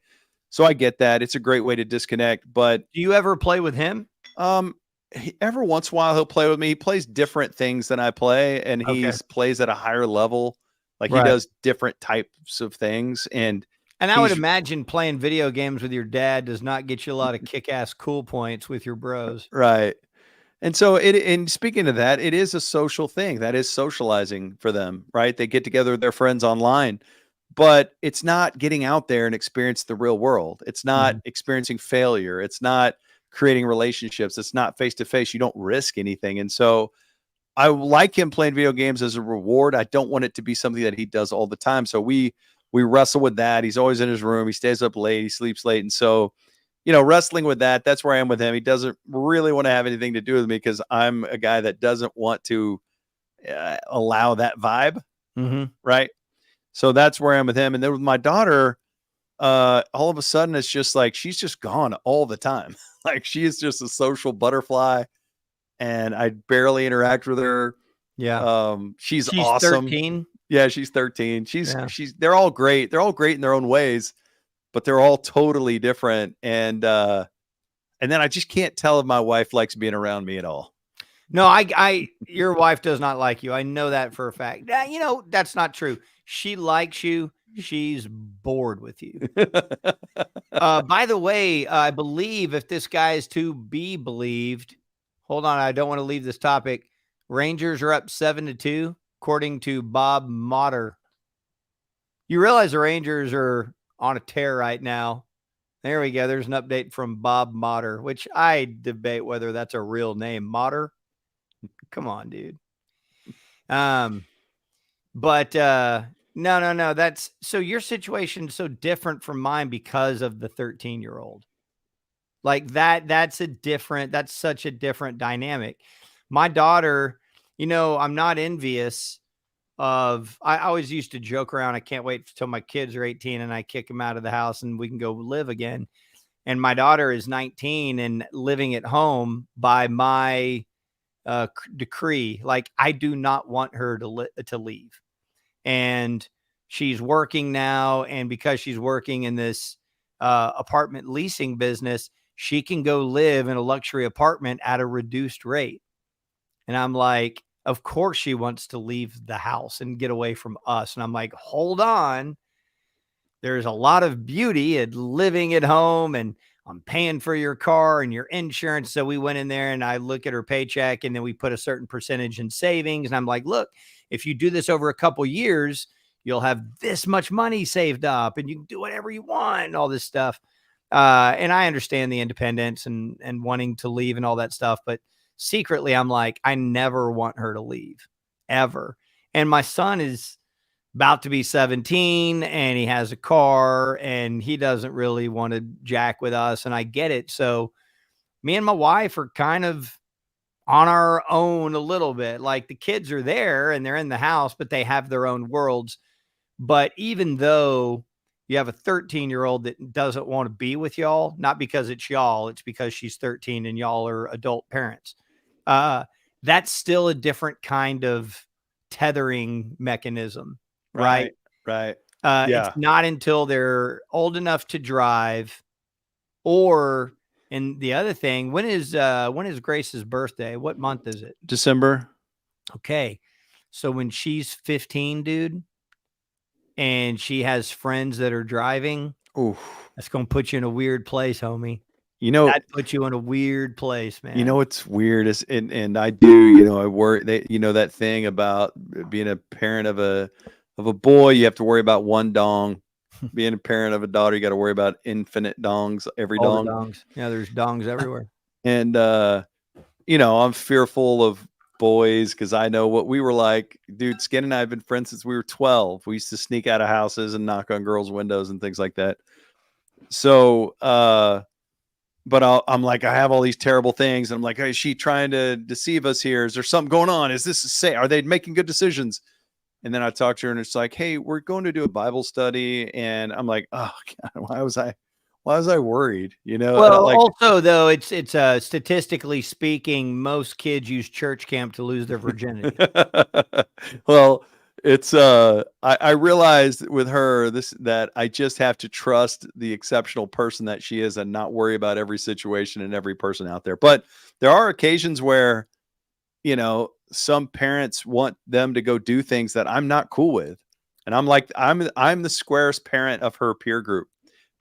So I get that. It's a great way to disconnect. But do you ever play with him? Every once in a while he'll play with me. He plays different things than I play, and he plays at a higher level. Like he does different types of things. And I would imagine playing video games with your dad does not get you a lot of kick-ass cool points with your bros. Right. And so and speaking of that, it is a social thing. That is socializing for them, right? They get together with their friends online, but it's not getting out there and experience the real world. It's not experiencing failure. It's not creating relationships. It's not face-to-face. You don't risk anything. And so I like him playing video games as a reward. I don't want it to be something that he does all the time. So we wrestle with that. He's always in his room. He stays up late. He sleeps late. And so, wrestling with that's where I am with him. He doesn't really want to have anything to do with me because I'm a guy that doesn't want to allow that vibe. Right. So that's where I am with him. And then with my daughter, all of a sudden it's just like, she's just gone all the time. Like she is just a social butterfly and I barely interact with her. Yeah. She's awesome. 13. Yeah. She's 13. They're all great. They're all great in their own ways, but they're all totally different. And then I just can't tell if my wife likes being around me at all. No, your wife does not like you. I know that for a fact. That's not true. She likes you. She's bored with you. By the way, I believe if this guy is to be believed, hold on, I don't want to leave this topic. Rangers are up 7-2, according to Bob Motter. You realize the Rangers are on a tear right now. There we go. There's an update from Bob Motter, which I debate whether that's a real name. Motter? Come on, dude. But no. That's so your situation's so different from mine because of the 13-year-old. Like that's such a different dynamic. My daughter, I'm not envious of, I always used to joke around. I can't wait till my kids are 18 and I kick them out of the house and we can go live again. And my daughter is 19 and living at home by my decree. Like I do not want her to leave. And she's working now. And because she's working in this apartment leasing business, she can go live in a luxury apartment at a reduced rate. And I'm like, of course she wants to leave the house and get away from us. And I'm like, hold on. There's a lot of beauty in living at home and I'm paying for your car and your insurance. So we went in there and I look at her paycheck and then we put a certain percentage in savings. And I'm like, look, if you do this over a couple years, you'll have this much money saved up and you can do whatever you want and all this stuff. And I understand the independence and wanting to leave and all that stuff. But secretly, I'm like, I never want her to leave ever. And my son is about to be 17 and he has a car and he doesn't really want to jack with us. And I get it. So me and my wife are kind of on our own a little bit. Like the kids are there and they're in the house, but they have their own worlds. But even though you have a 13-year-old that doesn't want to be with y'all, not because it's y'all, it's because she's 13 and y'all are adult parents. That's still a different kind of tethering mechanism, right? Right. It's not until they're old enough to drive or, and the other thing, when is Grace's birthday? What month is it? December. Okay. So when she's 15, dude, and she has friends that are driving, that's going to put you in a weird place, homie. That puts you in a weird place, man. What's weird is, and I do, I worry that thing about being a parent of a boy, you have to worry about one dong. Being a parent of a daughter, you got to worry about infinite dongs, every All dong. the dongs. Yeah, there's dongs everywhere. And I'm fearful of boys because I know what we were like. Dude, Skin and I have been friends since we were 12. We used to sneak out of houses and knock on girls' windows and things like that. So, but I'm like, I have all these terrible things. And I'm like, hey, is she trying to deceive us here? Is there something going on? Are they making good decisions? And then I talk to her and it's like, hey, we're going to do a Bible study. And I'm like, oh God, why was I worried? Well, Like, also though, it's statistically speaking, most kids use church camp to lose their virginity. well, it's I realized with her that I just have to trust the exceptional person that she is and not worry about every situation and every person out there. But there are occasions where, some parents want them to go do things that I'm not cool with. And I'm like, I'm the squarest parent of her peer group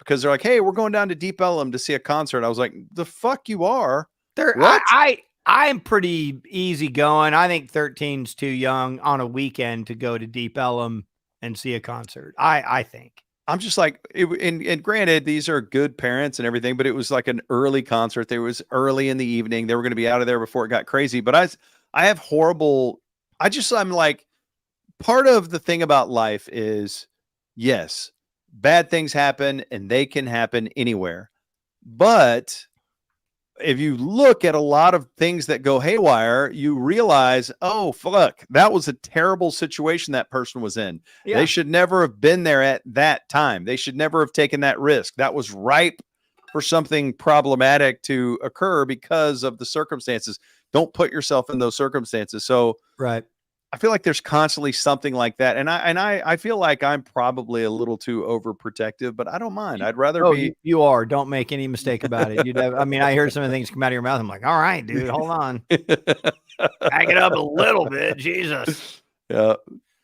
because they're like, hey, we're going down to Deep Ellum to see a concert. I was like, the fuck you are. What? I'm pretty easygoing. I think 13's too young on a weekend to go to Deep Ellum and see a concert. I think. I'm just like, and granted, these are good parents and everything, but it was like an early concert. It was early in the evening. They were going to be out of there before it got crazy. But I have horrible. I'm like, part of the thing about life is, yes, bad things happen and they can happen anywhere. But if you look at a lot of things that go haywire, you realize, oh, fuck, that was a terrible situation that person was in. Yeah. They should never have been there at that time. They should never have taken that risk. That was ripe for something problematic to occur because of the circumstances. Don't put yourself in those circumstances. So, right. I feel like there's constantly something like that. And I feel like I'm probably a little too overprotective, but I don't mind. I'd rather be. You are. Don't make any mistake about it. I hear some of the things come out of your mouth. I'm like, all right, dude, hold on. Back it up a little bit. Jesus. Yeah.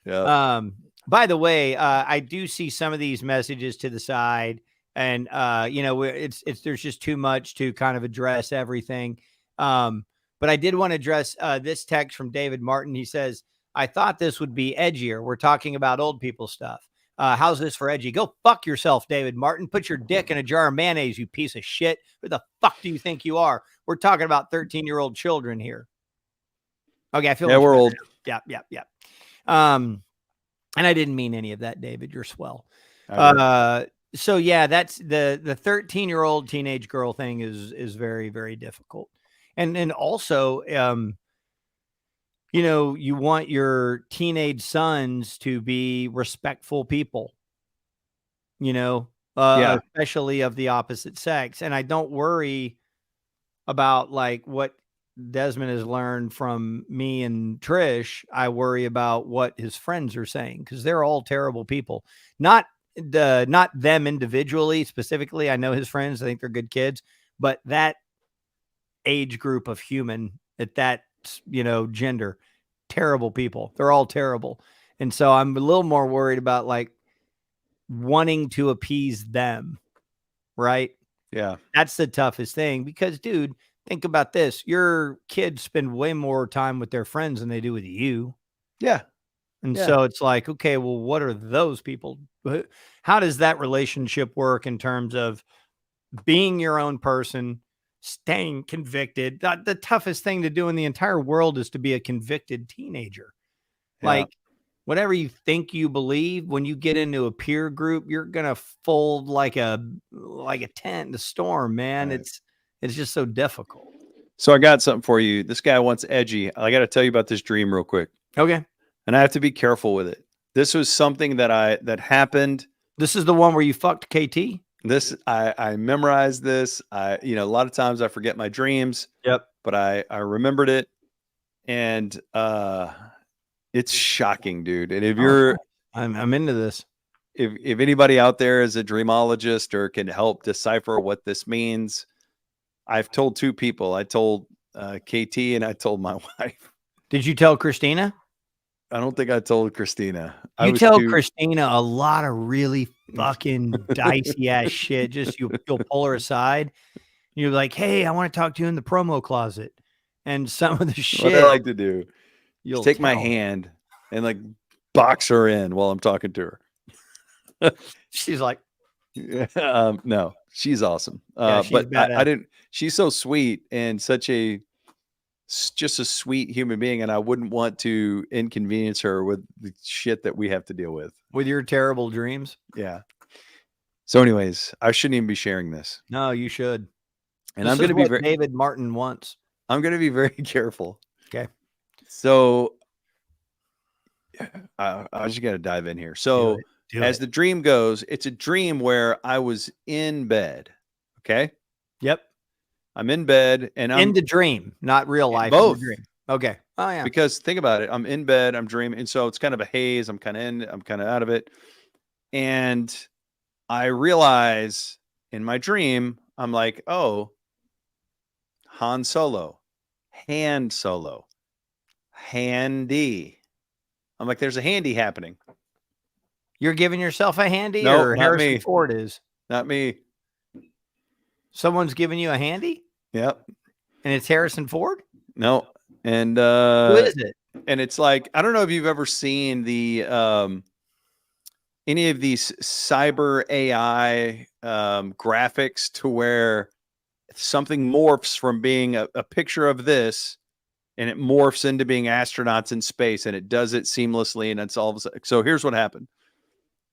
Yeah. By the way, I do see some of these messages to the side and, there's just too much to kind of address everything. But I did want to address this text from David Martin. He says, I thought this would be edgier. We're talking about old people stuff. How's this for edgy? Go fuck yourself, David Martin. Put your dick in a jar of mayonnaise, you piece of shit. Who the fuck do you think you are? We're talking about 13-year-old children here. Okay, I feel we're old. Yeah. And I didn't mean any of that, David. You're swell. So yeah, that's the 13-year-old teenage girl thing is very, very difficult. And also, you want your teenage sons to be respectful people, especially of the opposite sex. And I don't worry about like what Desmond has learned from me and Trish. I worry about what his friends are saying because they're all terrible people. Not them individually, specifically. I know his friends. I think they're good kids, but that age group of human at that, gender, terrible people. They're all terrible. And so I'm a little more worried about like wanting to appease them. Right. Yeah. That's the toughest thing because, dude, think about this. Your kids spend way more time with their friends than they do with you. Yeah. And so it's like, okay, well, what are those people? How does that relationship work in terms of being your own person, staying convicted? The toughest thing to do in the entire world is to be a convicted teenager. Yeah. Like whatever you think you believe, when you get into a peer group, you're going to fold like a tent in a storm, man. Right. It's just so difficult. So I got something for you. This guy wants edgy. I got to tell you about this dream real quick. Okay. And I have to be careful with it. This was something that happened. This is the one where you fucked KT? I memorized this. A lot of times I forget my dreams. Yep. But I remembered it. And it's shocking, dude. And if you're I'm into this. If anybody out there is a dreamologist or can help decipher what this means, I've told two people. I told KT and I told my wife. Did you tell Christina? I don't think I told Christina. You tell Christina a lot of really fucking dicey ass shit. Just you'll pull her aside. You're like, hey, I want to talk to you in the promo closet. And some of the shit. What I like to do, you'll take my hand and like box her in while I'm talking to her. She's like, no, she's awesome. Yeah, she's but I didn't. She's so sweet and such a just a sweet human being, and I wouldn't want to inconvenience her with the shit that we have to deal with. With your terrible dreams? Yeah. So anyways, I shouldn't even be sharing this. No, you should. And this I'm going to be very David Martin wants. I'm going to be very careful. Okay. So I just got to dive in here. So as the dream goes, it's a dream where I was in bed. Okay. Yep. I'm in bed and I'm in the dream, not real life. Both. In the dream. Okay. Oh yeah. Because think about it. I'm in bed, I'm dreaming. And so it's kind of a haze. I'm kind of in, I'm kind of out of it. And I realize in my dream, I'm like, oh, Han Solo, hand solo, handy. I'm like, there's a handy happening. You're giving yourself a handy, no, or Harrison me. Ford is? Not me. Someone's giving you a handy? Yep. And it's Harrison Ford? No. And who is it? And it's like, I don't know if you've ever seen the any of these cyber AI graphics to where something morphs from being a picture of this and it morphs into being astronauts in space, and it does it seamlessly, and it's all of a sudden. So here's what happened.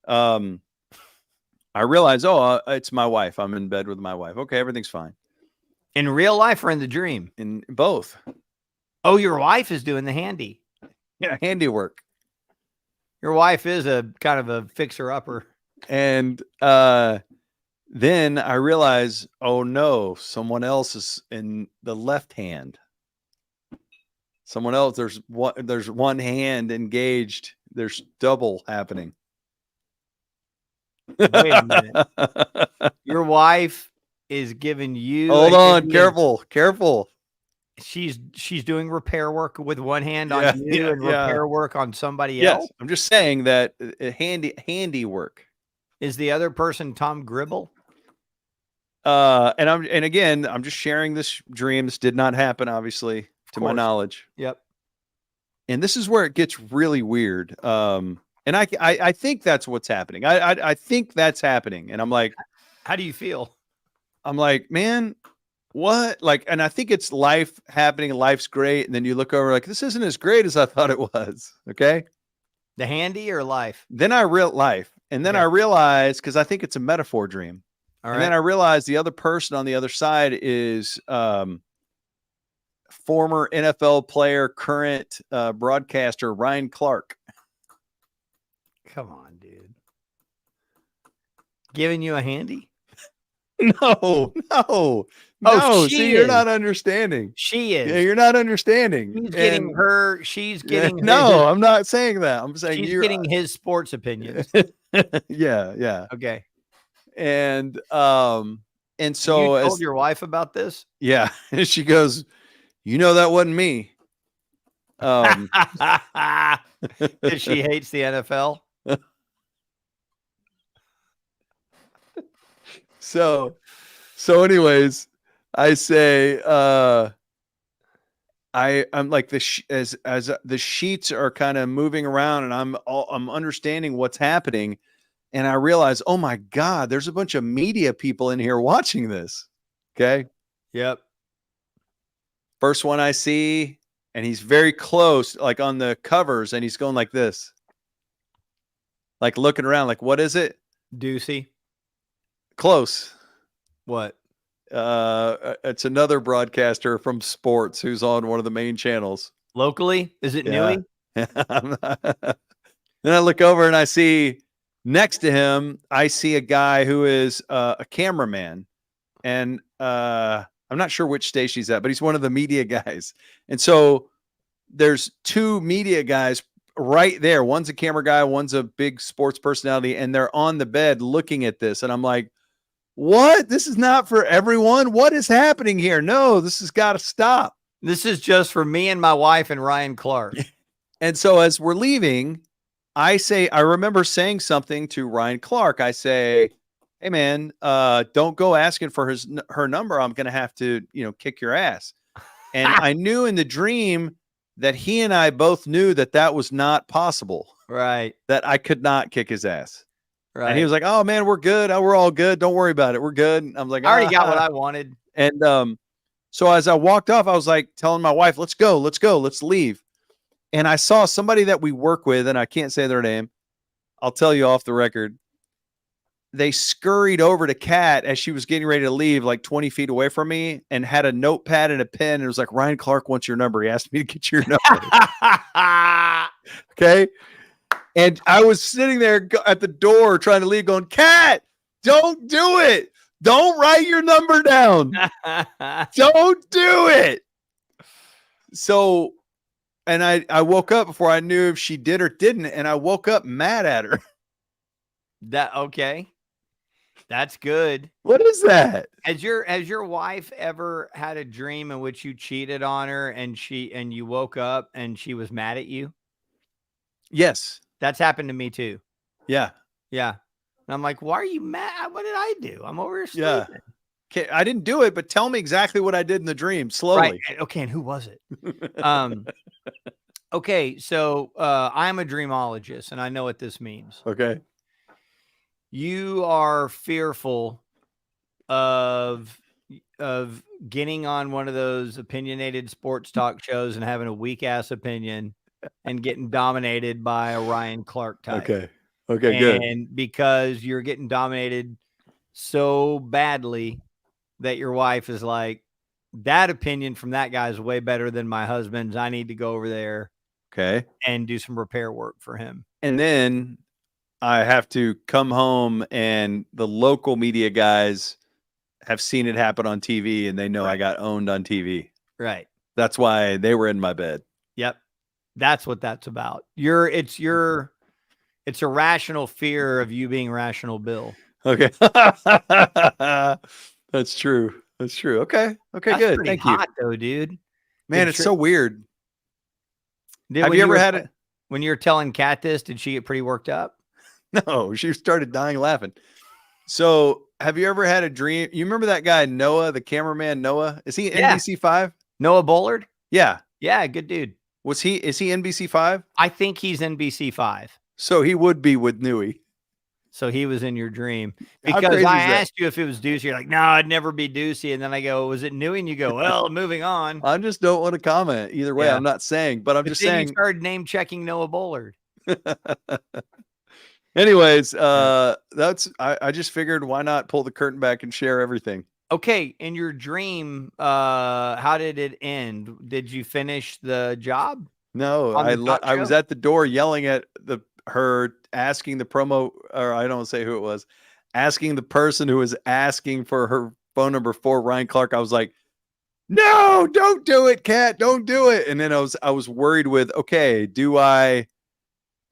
I realized, it's my wife. I'm in bed with my wife. Okay, everything's fine. In real life or in the dream? In both. Oh, your wife is doing the handy. Yeah, handiwork. Your wife is a kind of a fixer-upper. And then I realize, oh no, someone else is in the left hand. Someone else, there's one hand engaged. There's double happening. Wait a minute. Your wife is giving you. Hold on, careful. She's doing repair work with one hand on you and repair work on somebody else. I'm just saying that handy work. Is the other person Tom Gribble? And again, I'm just sharing this dream. This did not happen, obviously, to my knowledge. Yep. And this is where it gets really weird. And I think that's what's happening. I think that's happening. And I'm like, how do you feel? I'm like, man, what? Like, and I think it's life happening. Life's great. And then you look over like, this isn't as great as I thought it was. Okay. The handy or life? Then I life. And then I realized, because I think it's a metaphor dream. And then I realized the other person on the other side is former NFL player, current broadcaster, Ryan Clark. Come on, dude. Giving you a handy? No. See, you're not understanding. She is. Yeah, you're not understanding. She's getting no, I'm not saying that. I'm saying she's getting his sports opinions. Yeah. Okay. And so you told your wife about this? Yeah. And she goes, that wasn't me. Because she hates the NFL. So anyways, I say, I'm like as the sheets are kind of moving around, and I'm understanding what's happening. And I realize, oh my God, there's a bunch of media people in here watching this. Okay. Yep. First one I see, and he's very close, like on the covers, and he's going like this. Like looking around, like, what is it? Deucey. Close. What? It's another broadcaster from sports who's on one of the main channels. Locally? Is it Newey? Then I look over and I see next to him, I see a guy who is a cameraman, and I'm not sure which station he's at, but he's one of the media guys. And so there's two media guys right there. One's a camera guy, one's a big sports personality, and they're on the bed looking at this. And I'm like, what? This is not for everyone. What is happening here? No, this has got to stop. This is just for me and my wife and Ryan Clark. And so as we're leaving, I remember saying something to Ryan Clark. I say, hey man, don't go asking for her number. I'm going to have to, kick your ass. And I knew in the dream that he and I both knew that was not possible. Right. That I could not kick his ass. Right. And he was like, oh man, we're good. Oh, we're all good. Don't worry about it. We're good. And I was like, I already got what I wanted. And So as I walked off, I was like telling my wife, let's go, let's leave. And I saw somebody that we work with, and I can't say their name. I'll tell you off the record. They scurried over to Kat as she was getting ready to leave, like 20 feet away from me, and had a notepad and a pen. And it was like, Ryan Clark wants your number. He asked me to get your number. Okay. And I was sitting there at the door trying to leave going, Kat, don't do it. Don't write your number down. Don't do it. So, and I woke up before I knew if she did or didn't. And I woke up mad at her. Okay. That's good. What is that? Has your wife ever had a dream in which you cheated on her and you woke up and she was mad at you? Yes. That's happened to me too. Yeah. Yeah. And I'm like, why are you mad? What did I do? I'm over here sleeping. Yeah. Okay, I didn't do it, but tell me exactly what I did in the dream slowly. Right. Okay. And who was it? Okay. So I'm a dreamologist and I know what this means. Okay. You are fearful of getting on one of those opinionated sports talk shows and having a weak ass opinion and getting dominated by a Ryan Clark type. Okay. Okay, good. And because you're getting dominated so badly that your wife is like, that opinion from that guy is way better than my husband's. I need to go over there. Okay. And do some repair work for him. And then I have to come home and the local media guys have seen it happen on TV and they know I got owned on TV. Right. That's why they were in my bed. Yep. That's what that's about. It's a rational fear of you being rational, Bill. Okay. That's true. That's true. Okay. Okay, that's good. Pretty Thank hot, you. Though, dude. Man, it's so weird. Have you ever had it? When you were telling Kat this, did she get pretty worked up? No, she started dying laughing. So have you ever had a dream? You remember that guy, Noah, the cameraman, Noah? Is he NBC5? Noah Bullard? Yeah. Yeah, good dude. Is he NBC5? I think he's NBC5. So he would be with Newey. So he was in your dream. Because I asked you if it was Ducey. You're like, no, I'd never be Ducey. And then I go, was it Newey? And you go, well, moving on. I just don't want to comment either way. Yeah. I'm not saying, but I'm just saying. You started name checking Noah Bullard. Anyways, I just figured why not pull the curtain back and share everything. Okay. In your dream, how did it end? Did you finish the job? No, I was at the door yelling at her asking the promo, or I don't say who it was, asking the person who was asking for her phone number for Ryan Clark. I was like, no, don't do it, Kat, don't do it. And then I was worried with, okay,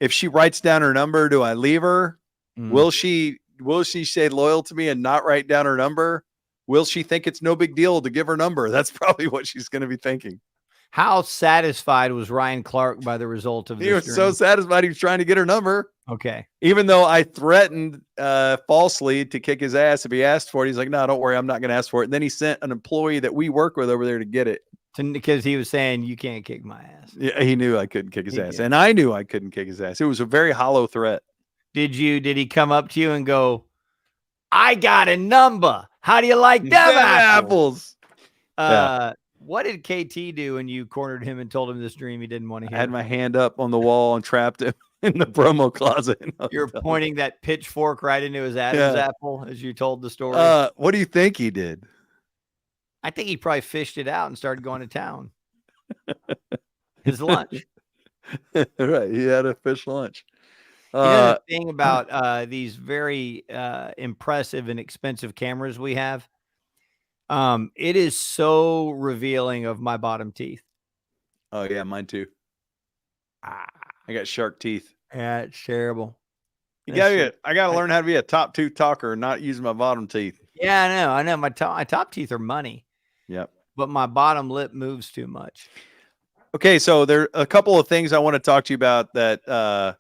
if she writes down her number, do I leave her? Will she stay loyal to me and not write down her number? Will she think it's no big deal to give her number? That's probably what she's going to be thinking. How satisfied was Ryan Clark by the result of this? He was so satisfied he was trying to get her number. Okay. Even though I threatened falsely to kick his ass if he asked for it. He's like, no, don't worry, I'm not going to ask for it. And then he sent an employee that we work with over there to get it. Because he was saying, you can't kick my ass. Yeah, he knew I couldn't kick his ass. And I knew I couldn't kick his ass. It was a very hollow threat. Did he come up to you and go, I got a number. How do you like them apples? What did KT do when you cornered him and told him this dream he didn't want to hear? I had my hand up on the wall and trapped him in the promo closet. You're pointing that pitchfork right into his Adam's apple as you told the story. What do you think he did? I think he probably fished it out and started going to town. His lunch. Right. He had a fish lunch. You know the thing about these very impressive and expensive cameras we have? It is so revealing of my bottom teeth. Oh yeah, mine too. I got shark teeth. Yeah, it's terrible. I gotta learn how to be a top tooth talker and not using my bottom teeth. Yeah, I know. My top teeth are money. Yep. But my bottom lip moves too much. Okay, so there are a couple of things I want to talk to you about that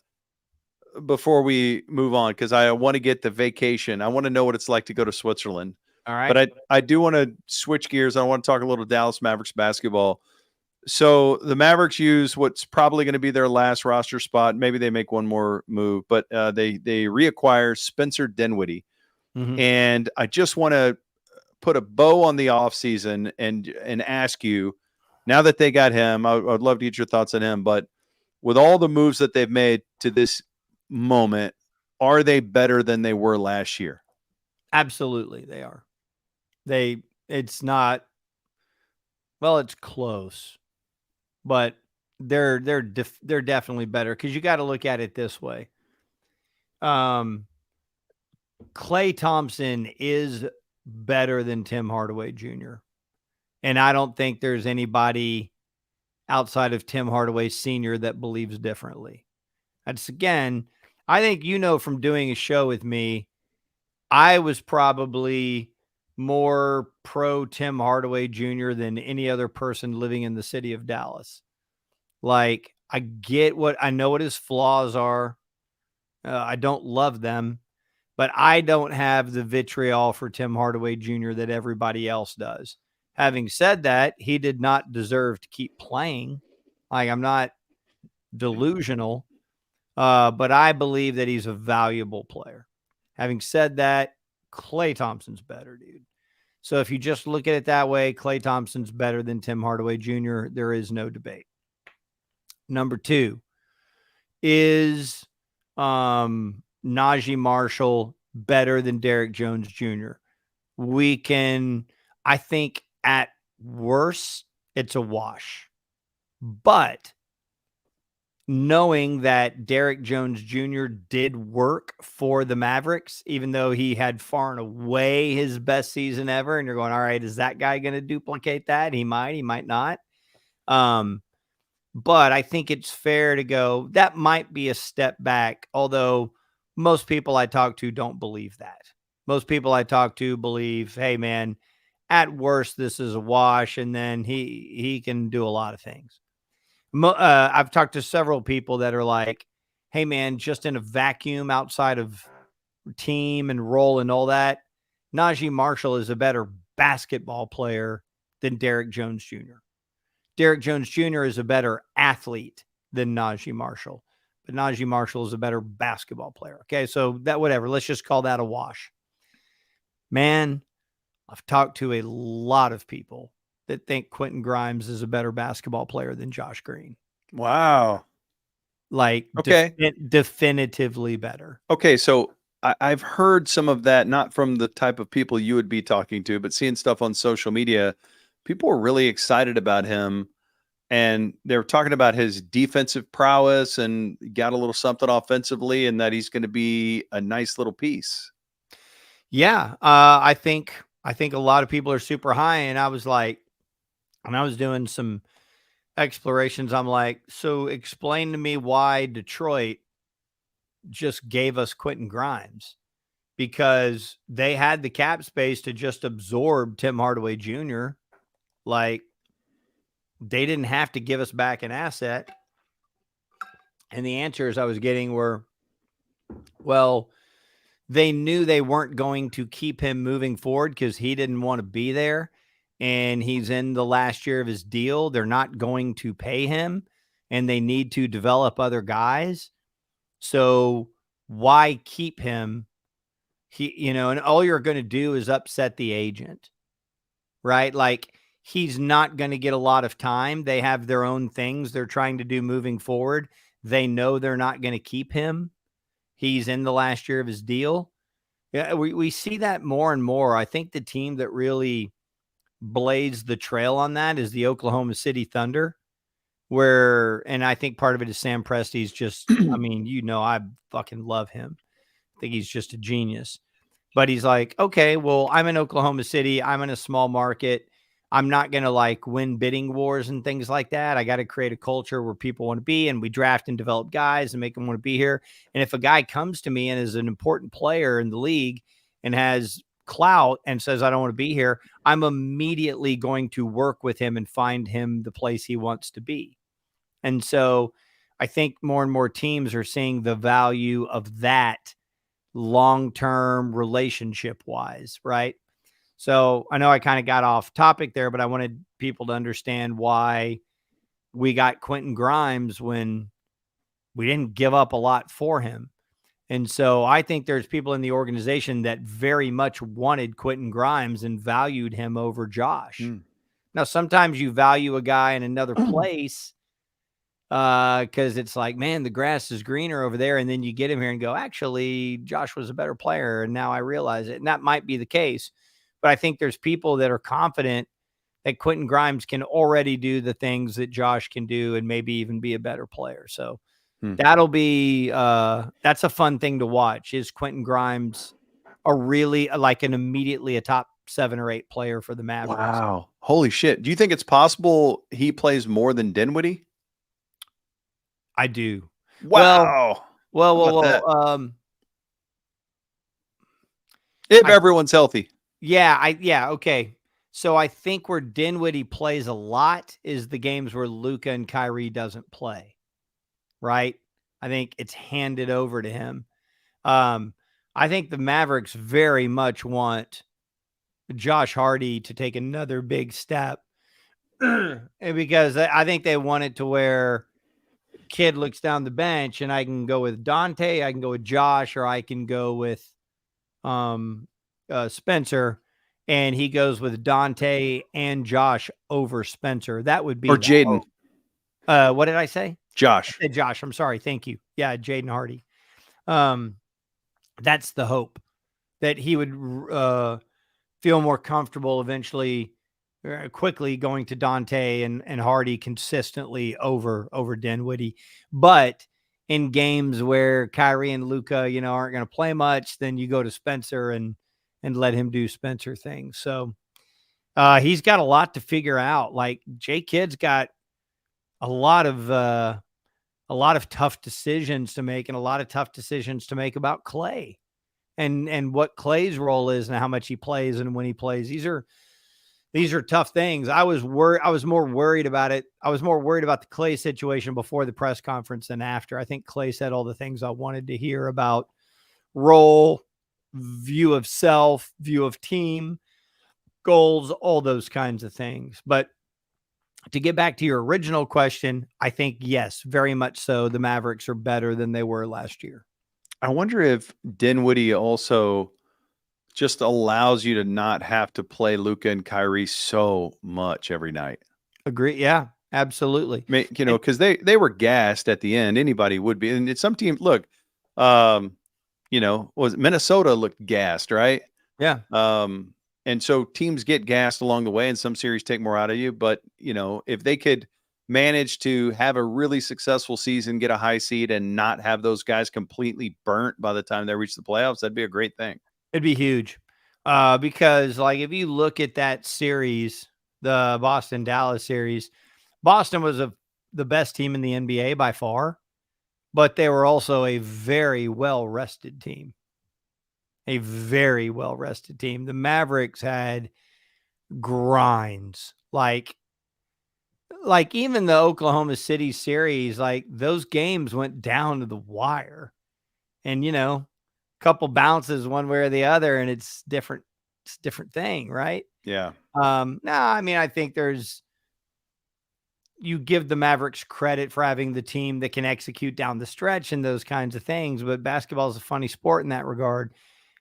before we move on, because I want to get the vacation. I want to know what it's like to go to Switzerland. All right. But I do want to switch gears. I want to talk a little Dallas Mavericks basketball. So the Mavericks use what's probably going to be their last roster spot. Maybe they make one more move, but they reacquire Spencer Dinwiddie. Mm-hmm. And I just want to put a bow on the offseason and ask you, now that they got him, I'd love to get your thoughts on him, but with all the moves that they've made to this moment, are they better than they were last year? Absolutely, they are. It's not, well, it's close, but they're definitely better, because you got to look at it this way. Klay Thompson is better than Tim Hardaway Jr. And I don't think there's anybody outside of Tim Hardaway Sr. that believes differently. That's, again, I think, from doing a show with me, I was probably more pro Tim Hardaway Jr. than any other person living in the city of Dallas. Like, I know what his flaws are. I don't love them, but I don't have the vitriol for Tim Hardaway Jr. that everybody else does. Having said that, he did not deserve to keep playing. Like, I'm not delusional, but I believe that he's a valuable player. Having said that, Klay Thompson's better, dude. So if you just look at it that way, Klay Thompson's better than Tim Hardaway Jr. There is no debate. Number 2 is Najee Marshall better than Derrick Jones Jr. I think at worst, it's a wash. But knowing that Derrick Jones Jr. did work for the Mavericks, even though he had far and away his best season ever, and you're going, all right, is that guy going to duplicate that? He might not. But I think it's fair to go, that might be a step back, although most people I talk to don't believe that. Most people I talk to believe, hey, man, at worst, this is a wash, and then he can do a lot of things. I've talked to several people that are like, hey, man, just in a vacuum outside of team and role and all that, Najee Marshall is a better basketball player than Derrick Jones Jr. Derrick Jones Jr. is a better athlete than Najee Marshall, but Najee Marshall is a better basketball player. Okay, so that, whatever, let's just call that a wash. Man, I've talked to a lot of people that think Quentin Grimes is a better basketball player than Josh Green. Wow. Like, okay. Definitively better. Okay, so I've heard some of that, not from the type of people you would be talking to, but seeing stuff on social media. People were really excited about him, and they were talking about his defensive prowess and got a little something offensively, and that he's going to be a nice little piece. Yeah, I think a lot of people are super high, and I was like, when I was doing some explorations, I'm like, so explain to me why Detroit just gave us Quentin Grimes, because they had the cap space to just absorb Tim Hardaway Jr. Like, they didn't have to give us back an asset. And the answers I was getting were, well, they knew they weren't going to keep him moving forward because he didn't want to be there. And he's in the last year of his deal. They're not going to pay him, and they need to develop other guys. So why keep him? And all you're going to do is upset the agent, right? Like, he's not going to get a lot of time. They have their own things they're trying to do moving forward. They know they're not going to keep him. He's in the last year of his deal. Yeah, we see that more and more. I think the team that really blazed the trail on that is the Oklahoma City Thunder, and I think part of it is Sam Presti's just, I mean, I fucking love him. I think he's just a genius. But he's like, okay, well, I'm in Oklahoma City. I'm in a small market. I'm not going to win bidding wars and things like that. I got to create a culture where people want to be, and we draft and develop guys and make them want to be here. And if a guy comes to me and is an important player in the league and has clout and says, I don't want to be here, I'm immediately going to work with him and find him the place he wants to be. And so I think more and more teams are seeing the value of that long-term relationship wise, right? So I know I kind of got off topic there, but I wanted people to understand why we got Quentin Grimes when we didn't give up a lot for him. And so I think there's people in the organization that very much wanted Quentin Grimes and valued him over Josh. Now, sometimes you value a guy in another place because it's like, man, the grass is greener over there. And then you get him here and go, actually, Josh was a better player. And now I realize it. And that might be the case. But I think there's people that are confident that Quentin Grimes can already do the things that Josh can do and maybe even be a better player. So that'll be that's a fun thing to watch. Is Quentin Grimes a really like an immediately a top 7 or 8 player for the Mavericks? Wow. Holy shit. Do you think it's possible he plays more than Dinwiddie? I do. Wow. Well. If everyone's healthy. Yeah. Okay. So I think where Dinwiddie plays a lot is the games where Luka and Kyrie doesn't play. Right? I think it's handed over to him. I think the Mavericks very much want Josh Hardy to take another big step because I think they want it to where kid looks down the bench and I can go with Dante, I can go with Josh, or I can go with Spencer, and he goes with Dante and Josh over Spencer. That would be or Jaden. What did I say? Josh. I said Josh. I'm sorry. Thank you. Yeah, Jaden Hardy. That's the hope that he would feel more comfortable eventually, quickly going to Dante and Hardy consistently over Dinwiddie. But in games where Kyrie and Luka, aren't going to play much, then you go to Spencer and let him do Spencer things. So he's got a lot to figure out. Like J Kidd's got a lot of tough decisions to make, and a lot of tough decisions to make about Clay and what Clay's role is and how much he plays and when he plays. These are tough things. I was more worried about it. I was more worried about the Clay situation before the press conference than after. I think Clay said all the things I wanted to hear about role, view of self, view of team, goals, all those kinds of things. But to get back to your original question, I think, yes, very much so. The Mavericks are better than they were last year. I wonder if Dinwiddie also just allows you to not have to play Luka and Kyrie so much every night. Agree. Yeah, absolutely. Because they were gassed at the end. Anybody would be. And some team, look, was Minnesota looked gassed, right? Yeah. And so teams get gassed along the way, and some series take more out of you. But, if they could manage to have a really successful season, get a high seed, and not have those guys completely burnt by the time they reach the playoffs, that'd be a great thing. It'd be huge. Because, like, if you look at that series, the Boston-Dallas series, Boston was the best team in the NBA by far, but they were also a very well-rested team. A very well-rested team. The Mavericks had grinds. Like even the Oklahoma City series, like those games went down to the wire. And, a couple bounces one way or the other, and it's different. It's a different thing, right? Yeah. I think you give the Mavericks credit for having the team that can execute down the stretch and those kinds of things. But basketball is a funny sport in that regard.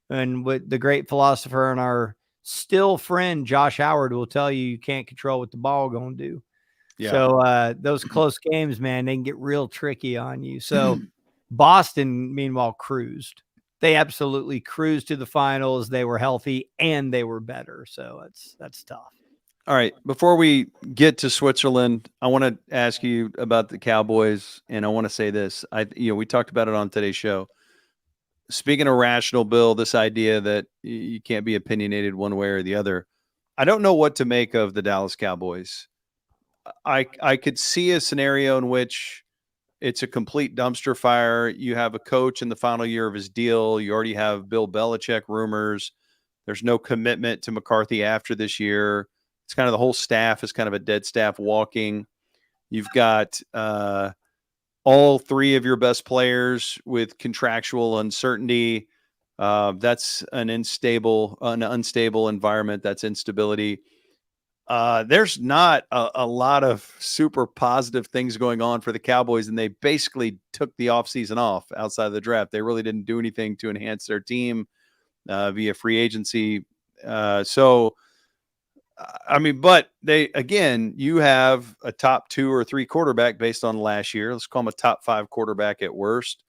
And what the great philosopher and our still friend Josh Howard will tell you can't control what the ball going to do. Yeah. So those close games, man, they can get real tricky on you. So Boston, meanwhile, cruised. They absolutely cruised to the finals. They were healthy and they were better. So that's tough. All right. Before we get to Switzerland, I want to ask you about the Cowboys, and I want to say this. We talked about it on today's show. Speaking of rational, Bill, this idea that you can't be opinionated one way or the other, I don't know what to make of the Dallas Cowboys. I could see a scenario in which it's a complete dumpster fire. You have a coach in the final year of his deal. You already have Bill Belichick rumors. There's no commitment to McCarthy after this year. It's kind of the whole staff is kind of a dead staff walking. You've got all three of your best players with contractual uncertainty. That's an unstable environment. That's instability. there's not a lot of super positive things going on for the Cowboys, and they basically took the offseason off outside of the draft. They really didn't do anything to enhance their team via free agency. But you have a top 2 or 3 quarterback based on last year. Let's call him a top 5 quarterback at worst.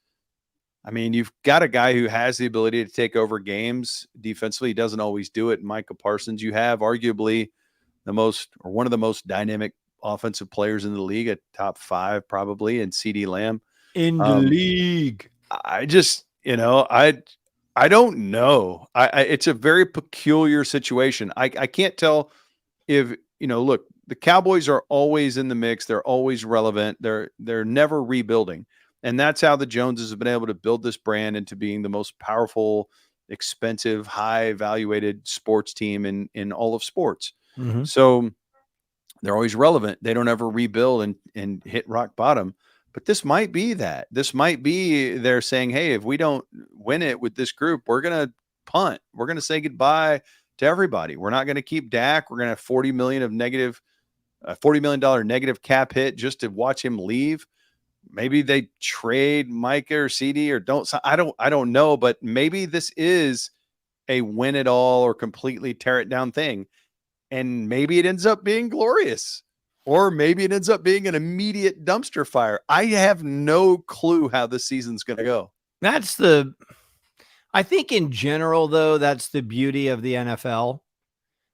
I mean, you've got a guy who has the ability to take over games defensively. He doesn't always do it. Micah Parsons, you have arguably one of the most dynamic offensive players in the league, at top 5 probably, and CD Lamb in the league. I just, I don't know. It's a very peculiar situation. I can't tell if, look, the Cowboys are always in the mix. They're always relevant. They're never rebuilding. And that's how the Joneses have been able to build this brand into being the most powerful, expensive, high evaluated sports team in all of sports. Mm-hmm. So they're always relevant. They don't ever rebuild and hit rock bottom. But this might be that. This might be they're saying, hey, if we don't win it with this group, we're going to punt. We're going to say goodbye to everybody. We're not going to keep Dak. We're going to have $40 million negative cap hit just to watch him leave. Maybe they trade Micah or CD or don't. I don't know. But maybe this is a win it all or completely tear it down thing. And maybe it ends up being glorious. Or maybe it ends up being an immediate dumpster fire. I have no clue how this season's going to go. I think in general, though, that's the beauty of the NFL.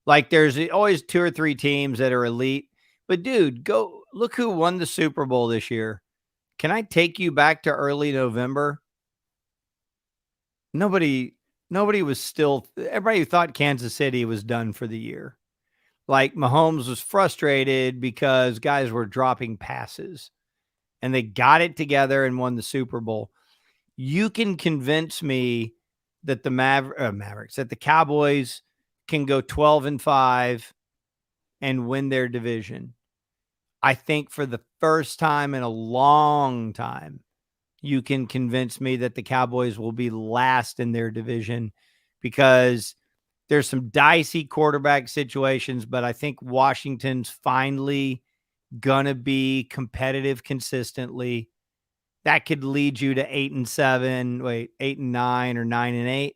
Like, there's always 2 or 3 teams that are elite. But, dude, go look who won the Super Bowl this year. Can I take you back to early November? Nobody was still – everybody thought Kansas City was done for the year. Like, Mahomes was frustrated because guys were dropping passes. And they got it together and won the Super Bowl. You can convince me that the Mavericks, that the Cowboys can go 12-5 and win their division. I think for the first time in a long time, you can convince me that the Cowboys will be last in their division because there's some dicey quarterback situations, but I think Washington's finally gonna be competitive consistently. That could lead you to 8-9 or 9-8.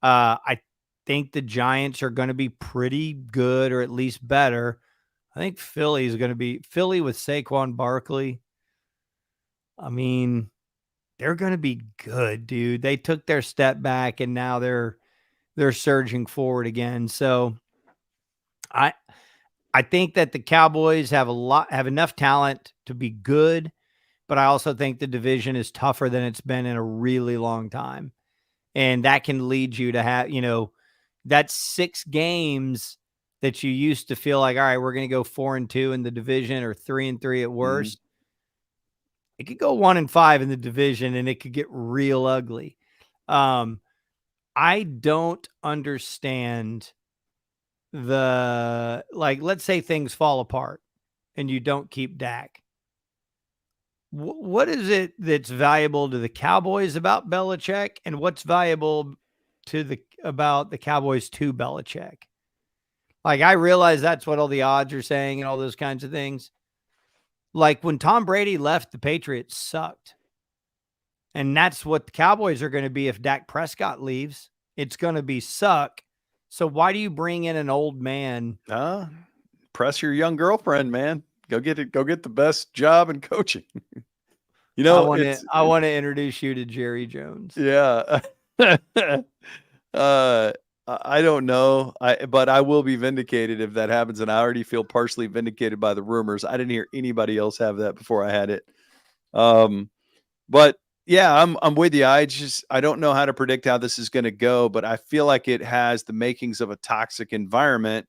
I think the Giants are going to be pretty good, or at least better. I think Philly is going to be Philly with Saquon Barkley. I mean, they're going to be good, dude. They took their step back and now they're surging forward again. So I think that the Cowboys have enough talent to be good, but I also think the division is tougher than it's been in a really long time. And that can lead you to have, that's 6 games that you used to feel like, all right, we're going to go 4-2 in the division or 3-3 at worst. Mm-hmm. It could go 1-5 in the division and it could get real ugly. I don't understand let's say things fall apart and you don't keep Dak. What is it that's valuable to the Cowboys about Belichick, and what's valuable about the Cowboys to Belichick? Like, I realize that's what all the odds are saying and all those kinds of things. Like, when Tom Brady left, the Patriots sucked. And that's what the Cowboys are going to be if Dak Prescott leaves. It's going to be suck. So why do you bring in an old man? Press your young girlfriend, man. Go get it. Go get the best job in coaching. I want to introduce you to Jerry Jones. Yeah. I don't know. But I will be vindicated if that happens. And I already feel partially vindicated by the rumors. I didn't hear anybody else have that before I had it. But yeah, I'm with you. I don't know how to predict how this is going to go, but I feel like it has the makings of a toxic environment.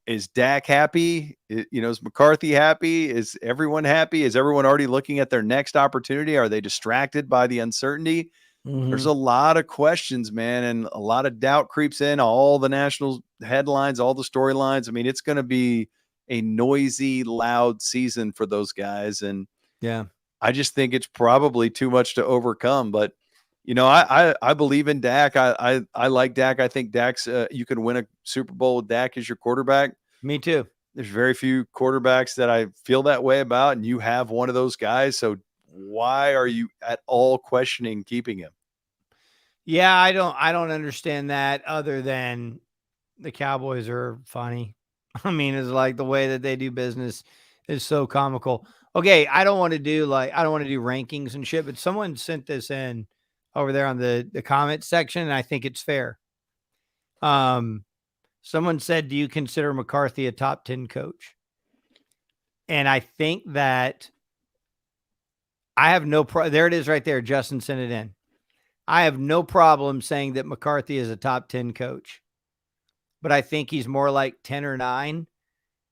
Is Dak happy? Is McCarthy happy? Is everyone happy? Is everyone already looking at their next opportunity? Are they distracted by the uncertainty? Mm-hmm. There's a lot of questions, man, and a lot of doubt creeps in. All the national headlines, all the storylines. I mean, it's going to be a noisy, loud season for those guys. And yeah, I just think it's probably too much to overcome. But I believe in Dak. I like Dak. I think Dak's you can win a Super Bowl with Dak as your quarterback. Me too. There's very few quarterbacks that I feel that way about, and you have one of those guys. So why are you at all questioning keeping him? Yeah, I don't understand that other than the Cowboys are funny. I mean, it's like the way that they do business is so comical. Okay, I don't want to do rankings and shit, but someone sent this in over there on the comment section, and I think it's fair. Someone said, "Do you consider McCarthy a top 10 coach?" And I think that I have no there it is right there. Justin sent it in. I have no problem saying that McCarthy is a top 10 coach, but I think he's more like 10 or 9.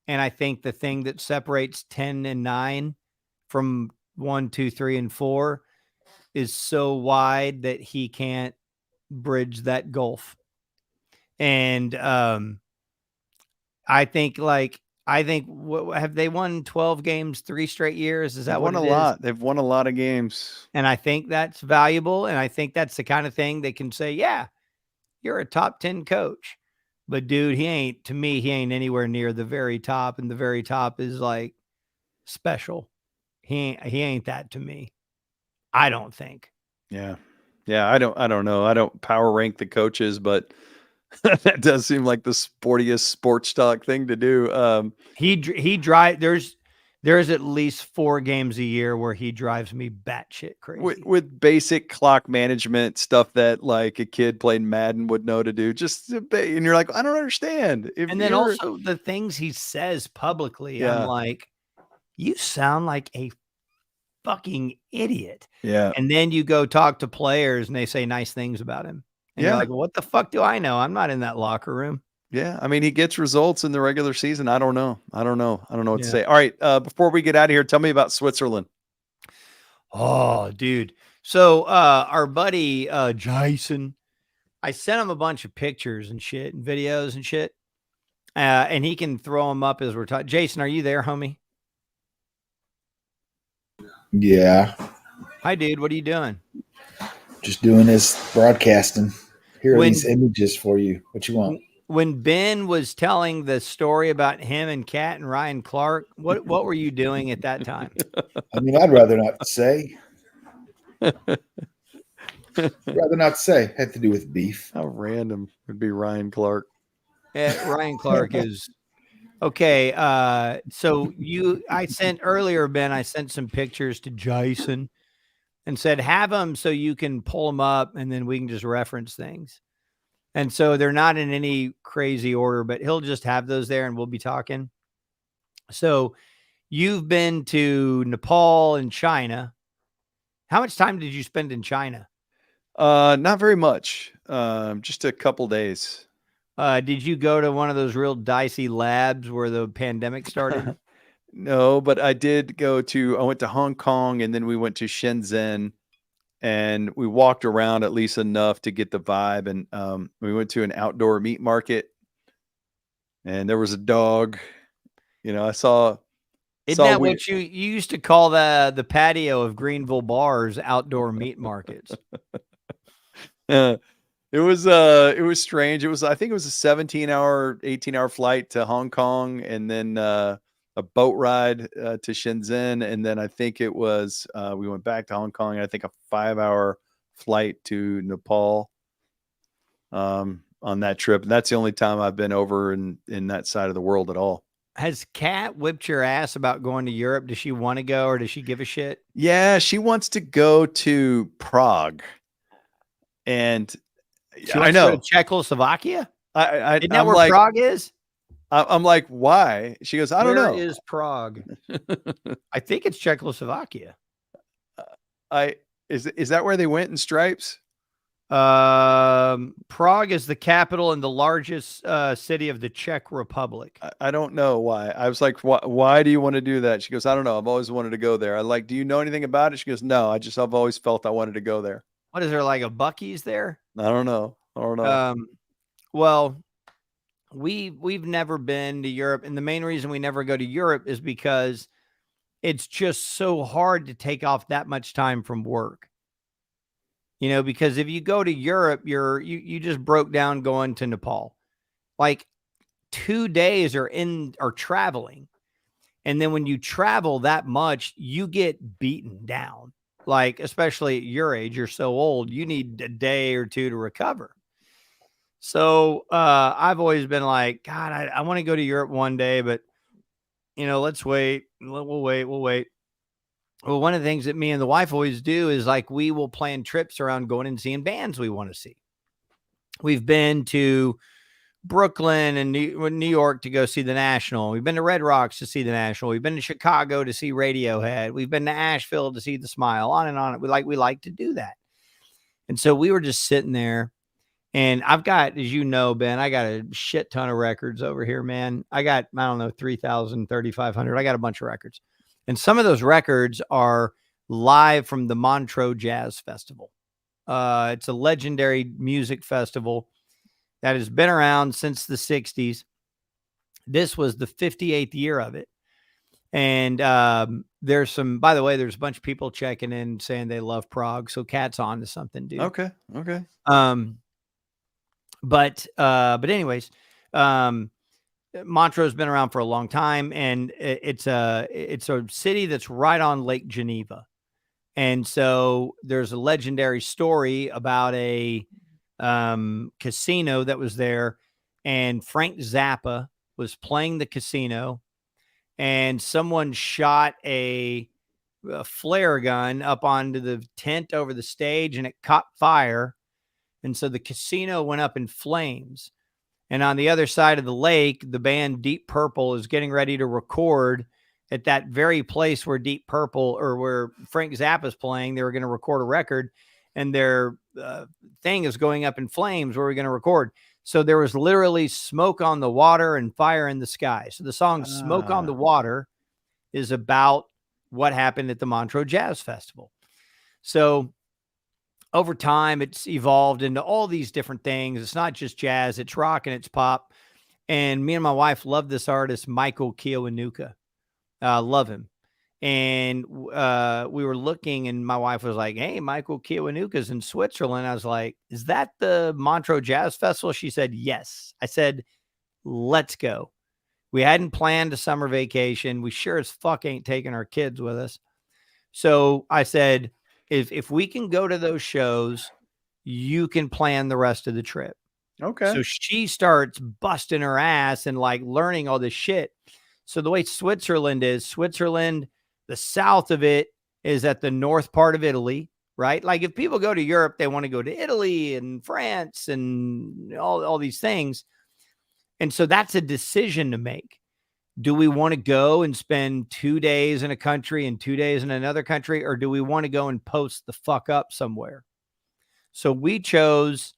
And I think the thing that separates 10 and 9 from 1, 2, 3, and 4 is so wide that he can't bridge that gulf. And I think have they won 12 games 3 straight years? Is that what it is? They've won a lot. They've won a lot of games. And I think that's valuable. And I think that's the kind of thing they can say, yeah, you're a top 10 coach. But dude, he ain't anywhere near the very top. And the very top is like special. He ain't that to me. I don't think. Yeah. Yeah. I don't know. I don't power rank the coaches, but that does seem like the sportiest sports talk thing to do. There's at least 4 games a year where he drives me batshit crazy with basic clock management stuff that like a kid playing Madden would know to do. And you're like, I don't understand. And then also the things he says publicly, yeah. I'm like, you sound like a fucking idiot. Yeah. And then you go talk to players and they say nice things about him. And you're like, well, what the fuck do I know? I'm not in that locker room. Yeah. I mean, he gets results in the regular season. I don't know what to say. All right. Before we get out of here, tell me about Switzerland. Oh, dude. So our buddy Jason, I sent him a bunch of pictures and shit and videos and shit. And he can throw them up as we're talking. Jason, are you there, homie? Yeah. Hi, dude. What are you doing? Just doing this broadcasting. Here are these images for you. What you want? When Ben was telling the story about him and Kat and Ryan Clark, what were you doing at that time? I mean, I'd rather not say. Rather not say. Had to do with beef. How random would be Ryan Clark? Yeah, Ryan Clark is okay. So I sent earlier, Ben. I sent some pictures to Jason and said, have them so you can pull them up and then we can just reference things. And so they're not in any crazy order, but he'll just have those there and we'll be talking. So you've been to Nepal and China. How much time did you spend in China? Not very much. Just a couple days. Did you go to one of those real dicey labs where the pandemic started? No, but I went to Hong Kong and then we went to Shenzhen and we walked around at least enough to get the vibe. And we went to an outdoor meat market and there was a dog, I saw. Isn't that what you used to call the patio of Greenville bars, outdoor meat markets? It was strange. I think it was a 17-hour, 18-hour flight to Hong Kong and then a boat ride to Shenzhen. And then I think it was, we went back to Hong Kong and I think a 5-hour flight to Nepal on that trip. And that's the only time I've been over in that side of the world at all. Has Kat whipped your ass about going to Europe? Does she want to go or does she give a shit? Yeah, she wants to go to Prague. And I know. To go to Czechoslovakia? Isn't that where Prague is? I'm like, why? She goes, I don't know. Where is Prague? I think it's Czechoslovakia. Is that where they went in stripes? Prague is the capital and the largest city of the Czech Republic. I don't know why. I was like, why do you want to do that? She goes, I don't know. I've always wanted to go there. I'm like, do you know anything about it? She goes, no, I've always felt I wanted to go there. What is there, like a Buc-ee's there? I don't know. Well, we've never been to Europe, and the main reason we never go to Europe is because it's just so hard to take off that much time from work. because if you go to Europe, you just broke down going to Nepal. Like 2 days are traveling. And then when you travel that much, you get beaten down. Like, especially at your age, you're so old, you need a day or two to recover. So I've always been like, God, I want to go to Europe one day, but let's wait. We'll wait. Well, one of the things that me and the wife always do is like we will plan trips around going and seeing bands we want to see. We've been to Brooklyn and New York to go see the National. We've been to Red Rocks to see the National. We've been to Chicago to see Radiohead. We've been to Asheville to see the Smile. On and on. We like to do that. And so we were just sitting there, and I've got, as you know, Ben, I got a shit ton of records over here, man. I got, I don't know, 3,000, 3,500. I got a bunch of records. And some of those records are live from the Montreux Jazz Festival. It's a legendary music festival that has been around since the 60s. This was the 58th year of it. And there's some, by the way, there's a bunch of people checking in saying they love Prague. So Cat's on to something, dude. Okay. But anyways, Montreux's been around for a long time, and it's a city that's right on Lake Geneva. And so there's a legendary story about a casino that was there, and Frank Zappa was playing the casino, and someone shot a flare gun up onto the tent over the stage, and it caught fire. And so the casino went up in flames. And on the other side of the lake, the band Deep Purple is getting ready to record at that very place where Deep Purple, or where Frank Zappa is playing. They were going to record a record, and their thing is going up in flames where we're going to record. So there was literally smoke on the water and fire in the sky. So the song Smoke on the Water is about what happened at the Montreux Jazz Festival. So over time, it's evolved into all these different things. It's not just jazz, it's rock and it's pop. And me and my wife love this artist, Michael Kiwanuka. Love him. And we were looking, and my wife was like, hey, Michael Kiwanuka's in Switzerland. I was like, is that the Montreux Jazz Festival? She said, yes. I said, let's go. We hadn't planned a summer vacation. We sure as fuck ain't taking our kids with us. So I said, if we can go to those shows, you can plan the rest of the trip. Okay. So she starts busting her ass and like learning all this shit. So the way Switzerland, the south of it is at the north part of Italy, right? Like if people go to Europe, they want to go to Italy and France and all these things. And so that's a decision to make. Do we want to go and spend 2 days in a country and 2 days in another country, or do we want to go and post the fuck up somewhere? So we chose,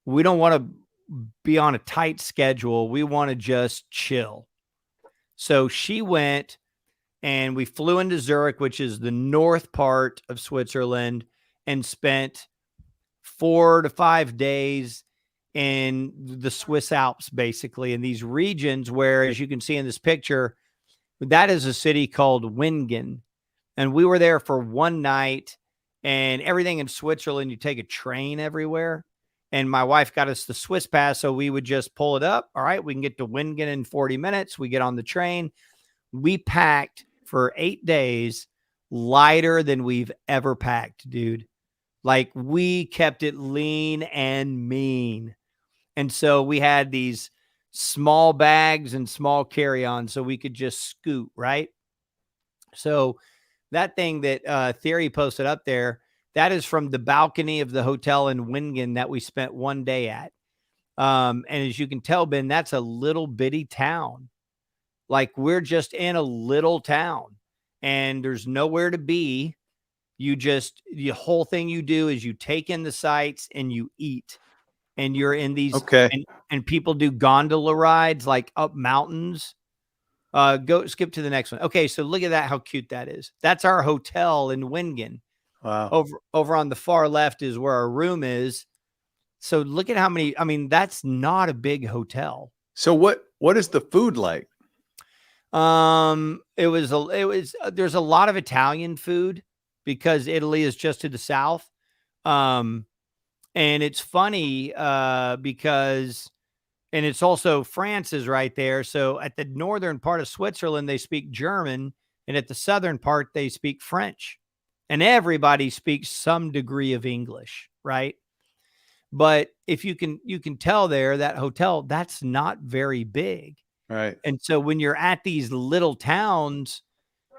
we don't want to be on a tight schedule. We want to just chill. So she went, and we flew into Zurich, which is the north part of Switzerland, and spent 4 to 5 days in the Swiss Alps, basically in these regions where, as you can see in this picture, that is a city called Wingen. And we were there for one night, and everything in Switzerland, you take a train everywhere. And my wife got us the Swiss pass, so we would just pull it up. All right, we can get to Wingen in 40 minutes. We get on the train. We packed for 8 days, lighter than we've ever packed, dude. Like, we kept it lean and mean. And so we had these small bags and small carry-on so we could just scoot, right? So that thing that Theory posted up there, that is from the balcony of the hotel in Wingen that we spent 1 day at. And as you can tell, Ben, that's a little bitty town. Like, we're just in a little town, and there's nowhere to be. The whole thing you do is you take in the sights and you eat. And you're in these, and people do gondola rides like up mountains. Go skip to the next one. Okay, so look at that, how cute that is. That's our hotel in Wingen. Wow. Over on the far left is where our room is. So look at how many. I mean, that's not a big hotel. So what is the food like? There's a lot of Italian food because Italy is just to the south. And it's funny because, and it's also France is right there. So at the northern part of Switzerland, they speak German, and at the southern part, they speak French. And everybody speaks some degree of English, right? But if you can tell there, that hotel, that's not very big. Right. And so when you're at these little towns,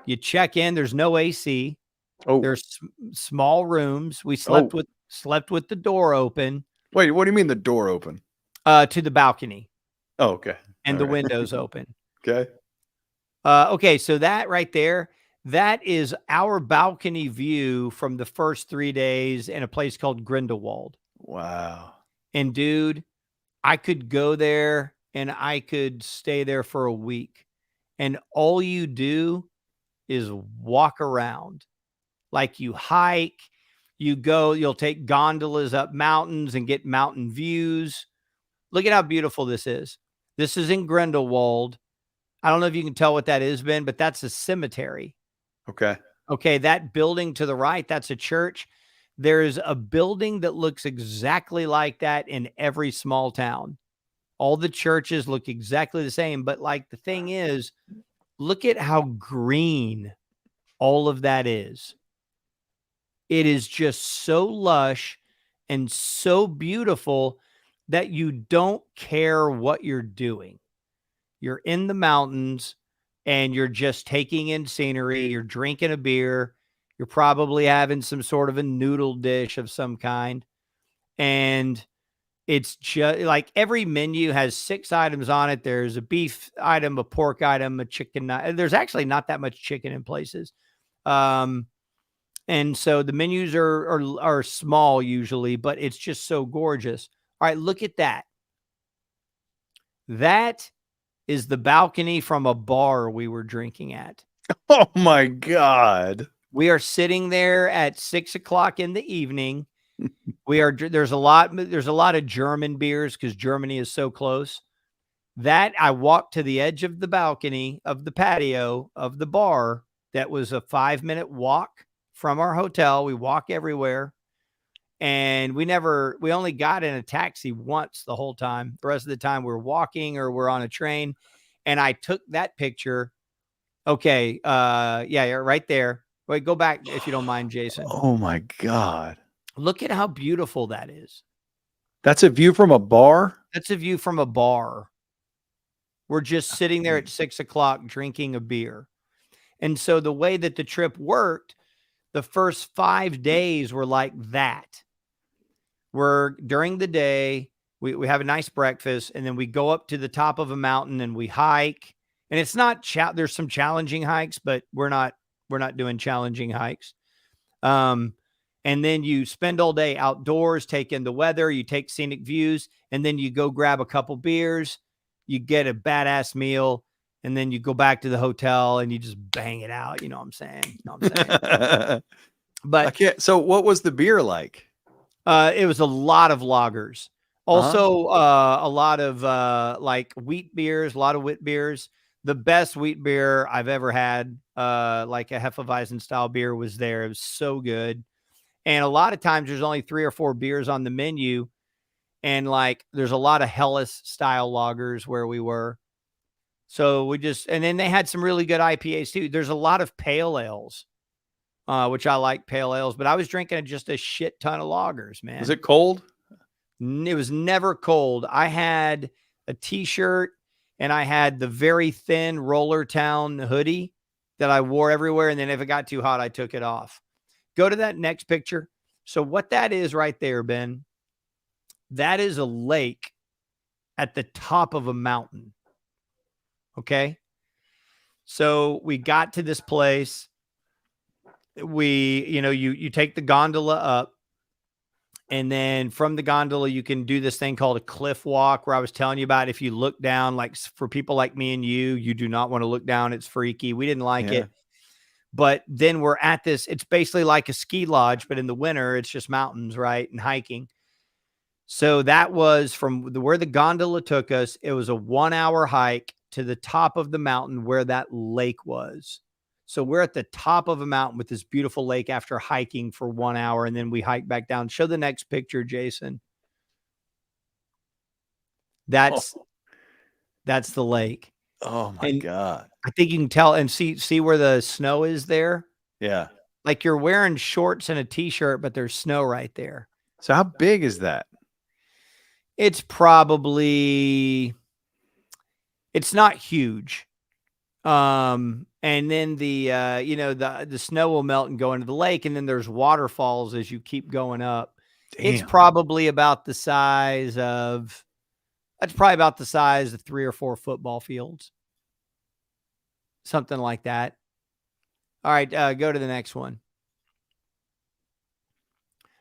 you check in, there's no AC. Oh, There's small rooms. We slept with the door open. Wait, what do you mean the door open? To the balcony. Oh, okay. And All the right. windows open. Okay. Okay, so that right there, that is our balcony view from the first 3 days in a place called Grindelwald. Wow. And dude, I could go there and I could stay there for a week. And all you do is walk around. Like you hike, you'll take gondolas up mountains and get mountain views. Look at how beautiful this is. This is in Grindelwald. I don't know if you can tell what that is, Ben, but that's a cemetery. Okay. Okay, that building to the right, that's a church. There's a building that looks exactly like that in every small town. All the churches look exactly the same, but like the thing is, look at how green all of that is. It is just so lush and so beautiful that you don't care what you're doing. You're in the mountains and you're just taking in scenery. You're drinking a beer. You're probably having some sort of a noodle dish of some kind. And it's just like every menu has 6 items on it. There's a beef item, a pork item, a chicken. There's actually not that much chicken in places. And so the menus are small usually, but it's just so gorgeous. All right, look at that. That is the balcony from a bar we were drinking at. Oh my God. We are sitting there at 6 o'clock in the evening. There's a lot of German beers because Germany is so close. That I walked to the edge of the balcony of the patio of the bar. That was a 5-minute walk from our hotel. We walk everywhere. And we only got in a taxi once the whole time. The rest of the time we're walking or we're on a train. And I took that picture. Okay. Yeah, right there. Wait, go back if you don't mind, Jason. Oh my God. Look at how beautiful that is. That's a view from a bar? That's a view from a bar. We're just sitting there at 6 o'clock drinking a beer. And so the way that the trip worked, the first 5 days were like that. During the day, we have a nice breakfast, and then we go up to the top of a mountain and we hike. And it's not, there's some challenging hikes, but we're not doing challenging hikes. And then you spend all day outdoors, take in the weather, you take scenic views, and then you go grab a couple beers, you get a badass meal, and then you go back to the hotel and you just bang it out. You know what I'm saying? You know what I'm saying? But so what was the beer like? It was a lot of lagers. Also, a lot of like wheat beers, a lot of wheat beers. The best wheat beer I've ever had, like a Hefeweizen style beer, was there. It was so good. And a lot of times there's only 3 or 4 beers on the menu. And like, there's a lot of Helles style lagers where we were. So and then they had some really good IPAs too. There's a lot of pale ales, which I like pale ales, but I was drinking just a shit ton of lagers, man. Was it cold? It was never cold. I had a t-shirt and I had the very thin Roller Town hoodie that I wore everywhere. And then if it got too hot, I took it off. Go to that next picture. So what that is right there, Ben, that is a lake at the top of a mountain. Okay. So we got to this place. You take the gondola up, and then from the gondola, you can do this thing called a cliff walk where I was telling you about. If you look down, like for people like me and you do not want to look down. It's freaky. We didn't like it. But then we're at this, it's basically like a ski lodge, but in the winter, it's just mountains, right? And hiking. So that was from where the gondola took us. It was a 1-hour hike to the top of the mountain where that lake was. So we're at the top of a mountain with this beautiful lake after hiking for 1 hour, and then we hike back down. Show the next picture, Jason. That's the lake. Oh my God. I think you can tell and see where the snow is there. Yeah. Like you're wearing shorts and a t-shirt, but there's snow right there. So how big is that? It's probably, it's not huge. And then the, you know, the snow will melt and go into the lake. And then there's waterfalls as you keep going up. Damn. It's probably about the size of, that's probably about the size of 3 or 4 football fields. Something like that. All right. Go to the next one.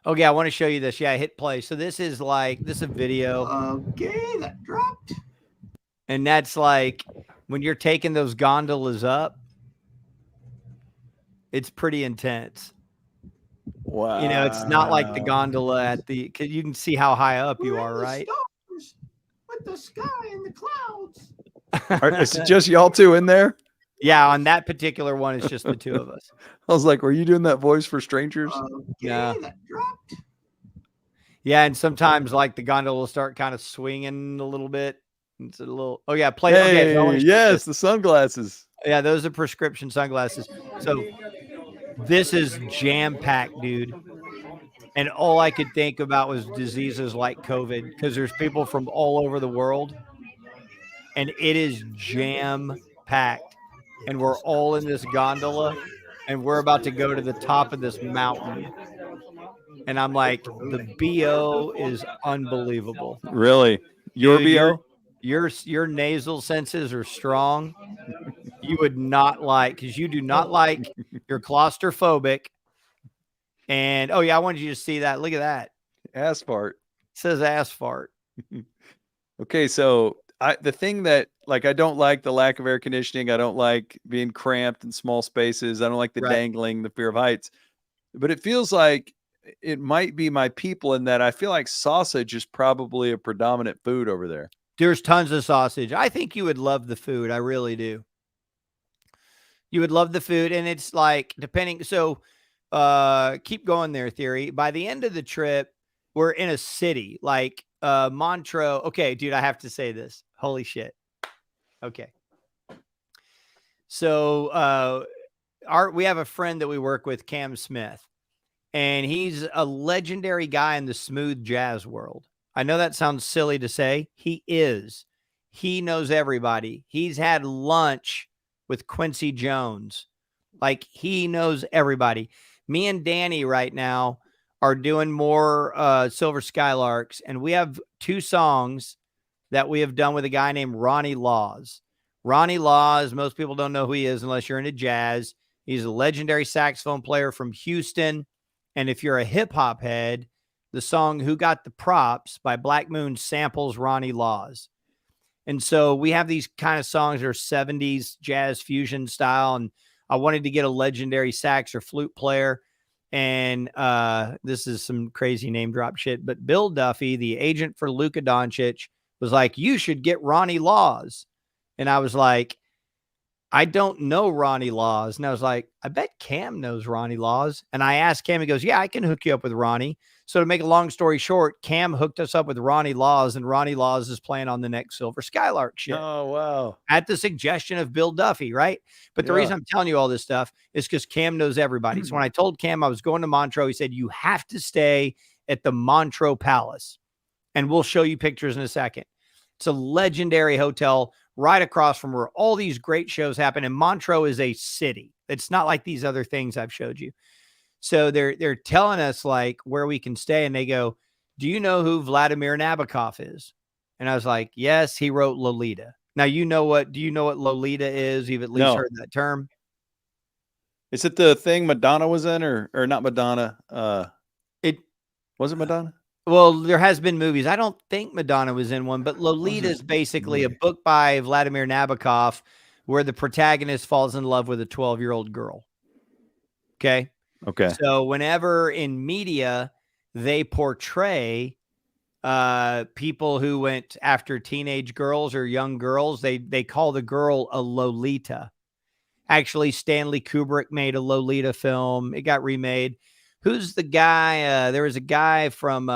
Okay. I want to show you this. Yeah. Hit play. So this is a video. Okay, that dropped. And that's like when you're taking those gondolas up, it's pretty intense. Wow. You know, it's not like the gondola at the, cause you can see how high up you are, right? Stars with the sky and the clouds. Is it just y'all two in there? Yeah, on that particular one, it's just the two of us. I was like, were you doing that voice for strangers? Yeah. That dropped. Yeah, and sometimes like the gondola will start kind of swinging a little bit. It's a little. Oh yeah, play. Hey, Okay, yes, the sunglasses. Yeah, those are prescription sunglasses. So this is jam packed, dude. And all I could think about was diseases like COVID because there's people from all over the world, and it is jam packed. And we're all in this gondola, and we're about to go to the top of this mountain. And I'm like, the BO is unbelievable. Really? Your Dude, BO? Your nasal senses are strong. You would not like, because you do not like, you're claustrophobic. And oh yeah, I wanted you to see that. Look at that. Ass fart. It says ass fart. Okay, so the thing that like I don't like the lack of air conditioning. I don't like being cramped in small spaces. I don't like the dangling, the fear of heights. But it feels like it might be my people in that I feel like sausage is probably a predominant food over there. There's tons of sausage. I think you would love the food. I really do. You would love the food. And it's like, depending. So keep going there, Theory. By the end of the trip, we're in a city like Montreux. Okay, dude, I have to say this. Holy shit. Okay. So we have a friend that we work with, Cam Smith, and he's a legendary guy in the smooth jazz world. I know that sounds silly to say. He is. He knows everybody. He's had lunch with Quincy Jones. Like, he knows everybody. Me and Danny right now are doing more Silver Skylarks, and we have 2 songs that we have done with a guy named Ronnie Laws. Ronnie Laws, most people don't know who he is unless you're into jazz. He's a legendary saxophone player from Houston. And if you're a hip hop head, the song Who Got the Props by Black Moon samples Ronnie Laws. And so we have these kind of songs that are 70s jazz fusion style. And I wanted to get a legendary sax or flute player. And this is some crazy name drop shit. But Bill Duffy, the agent for Luka Doncic, was like, you should get Ronnie Laws. And I was like, I don't know Ronnie Laws. And I was like, I bet Cam knows Ronnie Laws. And I asked Cam, he goes, yeah, I can hook you up with Ronnie. So to make a long story short, Cam hooked us up with Ronnie Laws, and Ronnie Laws is playing on the next Silver Skylark shit. Oh, wow. At the suggestion of Bill Duffy, right? But the reason I'm telling you all this stuff is because Cam knows everybody. So when I told Cam I was going to Montreux, he said, you have to stay at the Montreux Palace. And we'll show you pictures in a second. It's a legendary hotel right across from where all these great shows happen. And Montreux is a city. It's not like these other things I've showed you. So they're telling us like where we can stay. And they go, do you know who Vladimir Nabokov is? And I was like, yes, he wrote Lolita. Now, do you know what Lolita is? You've at least heard that term. Is it the thing Madonna was in or not Madonna? Was it Madonna? Well, there has been movies. I don't think Madonna was in one, but Lolita is basically a book by Vladimir Nabokov where the protagonist falls in love with a 12-year-old girl. Okay. So whenever in media they portray people who went after teenage girls or young girls, they call the girl a Lolita. Actually, Stanley Kubrick made a Lolita film. It got remade. Who's the guy? There was a guy from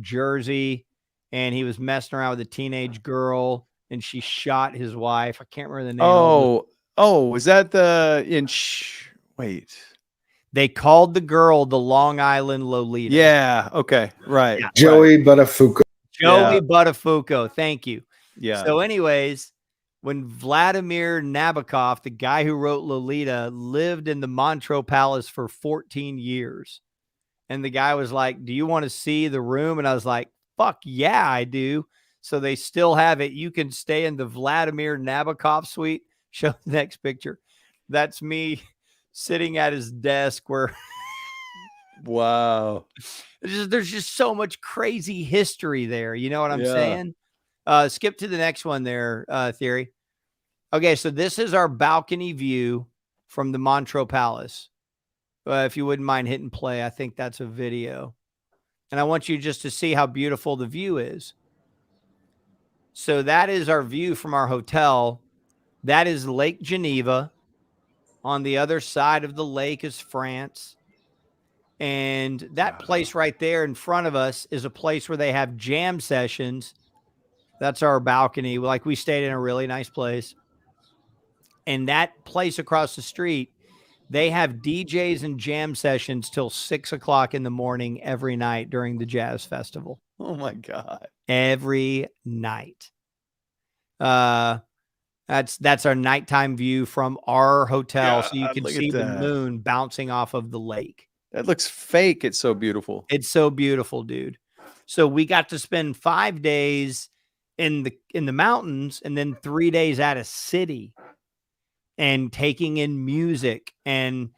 Jersey, and he was messing around with a teenage girl, and she shot his wife. I can't remember the name of it. Was that wait. They called the girl the Long Island Lolita. Yeah. Okay. Right. Yeah. Joey Buttafuoco. Joey Buttafuoco. Thank you. Yeah. So, anyways, when Vladimir Nabokov, the guy who wrote Lolita, lived in the Montreux Palace for 14 years, and the guy was like, "Do you want to see the room?" And I was like, "Fuck yeah, I do." So they still have it. You can stay in the Vladimir Nabokov suite. Show the next picture. That's me sitting at his desk where wow. there's just so much crazy history there. You know what I'm saying? Skip to the next one there, Theory. Okay, so this is our balcony view from the Montreux Palace. If you wouldn't mind hitting play, I think that's a video. And I want you just to see how beautiful the view is. So that is our view from our hotel. That is Lake Geneva. On the other side of the lake is France. And that place right there in front of us is a place where they have jam sessions. That's our balcony. Like, we stayed in a really nice place. And that place across the street, they have DJs and jam sessions till 6 o'clock in the morning every night during the jazz festival. Oh my God. Every night. That's our nighttime view from our hotel. So you can see the moon bouncing off of the lake. That looks fake. It's so beautiful. It's so beautiful, dude. So we got to spend 5 days in the mountains and then 3 days at a city and taking in music. And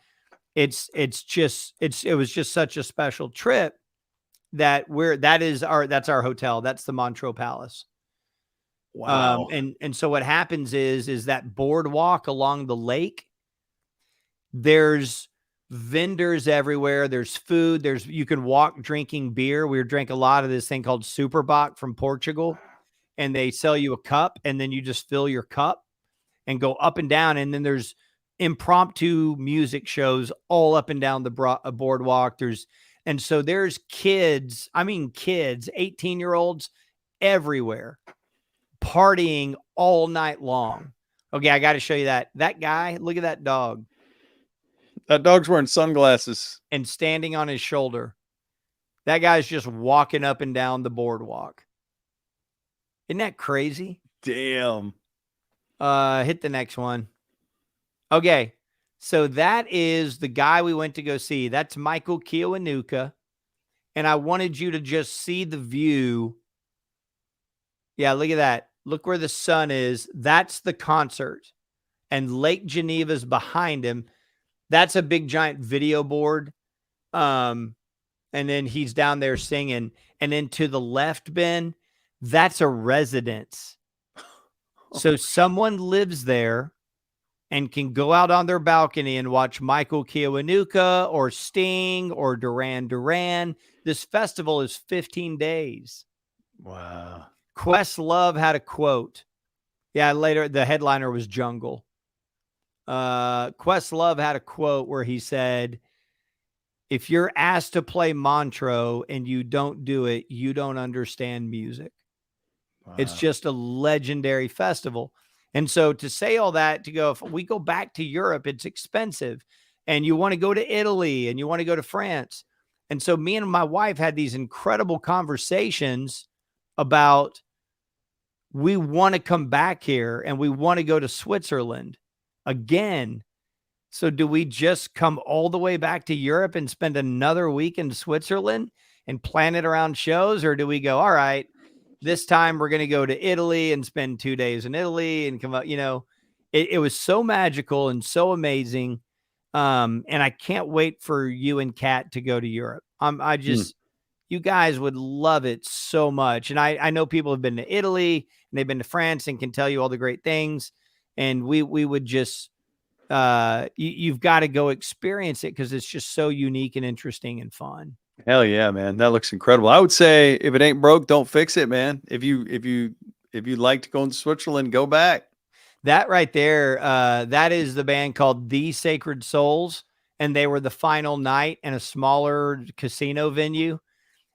it was just such a special trip that that's our hotel. That's the Montreux Palace. Wow. And so what happens is that boardwalk along the lake, there's vendors everywhere. There's food. You can walk drinking beer. We drank a lot of this thing called Superbock from Portugal, and they sell you a cup, and then you just fill your cup and go up and down. And then there's impromptu music shows all up and down the boardwalk. And so there's kids, 18-year-olds everywhere, partying all night long. Okay, I got to show you that guy. Look at that dog. That dog's wearing sunglasses and standing on his shoulder. That guy's just walking up and down the boardwalk. Isn't that crazy? Damn. Hit the next one. Okay, so that is the guy we went to go see. That's Michael Kiwanuka, and I wanted you to just see the view. Yeah, look at that. Look where the sun is. That's the concert, and Lake Geneva's behind him. That's a big giant video board. And then he's down there singing. And then to the left, Ben, that's a residence. So someone lives there and can go out on their balcony and watch Michael Kiwanuka or Sting or Duran Duran. This festival is 15 days. Wow. Questlove had a quote. Yeah, later the headliner was Jungle. Questlove had a quote where he said, "If you're asked to play Montreux and you don't do it, you don't understand music." Wow. It's just a legendary festival. And so to say all that, to go, if we go back to Europe, it's expensive, and you want to go to Italy and you want to go to France. And so me and my wife had these incredible conversations about, we want to come back here and we want to go to Switzerland again. So do we just come all the way back to Europe and spend another week in Switzerland and plan it around shows? Or do we go, all right, this time we're going to go to Italy and spend 2 days in Italy and come out? It was so magical and so amazing. And I can't wait for you and Kat to go to Europe. You guys would love it so much. And I know people have been to Italy and they've been to France and can tell you all the great things. And we would just, you've got to go experience it because it's just so unique and interesting and fun. Hell yeah, man. That looks incredible. I would say if it ain't broke, don't fix it, man. If you like to go in Switzerland, go back. That right there, that is the band called The Sacred Souls, and they were the final night in a smaller casino venue.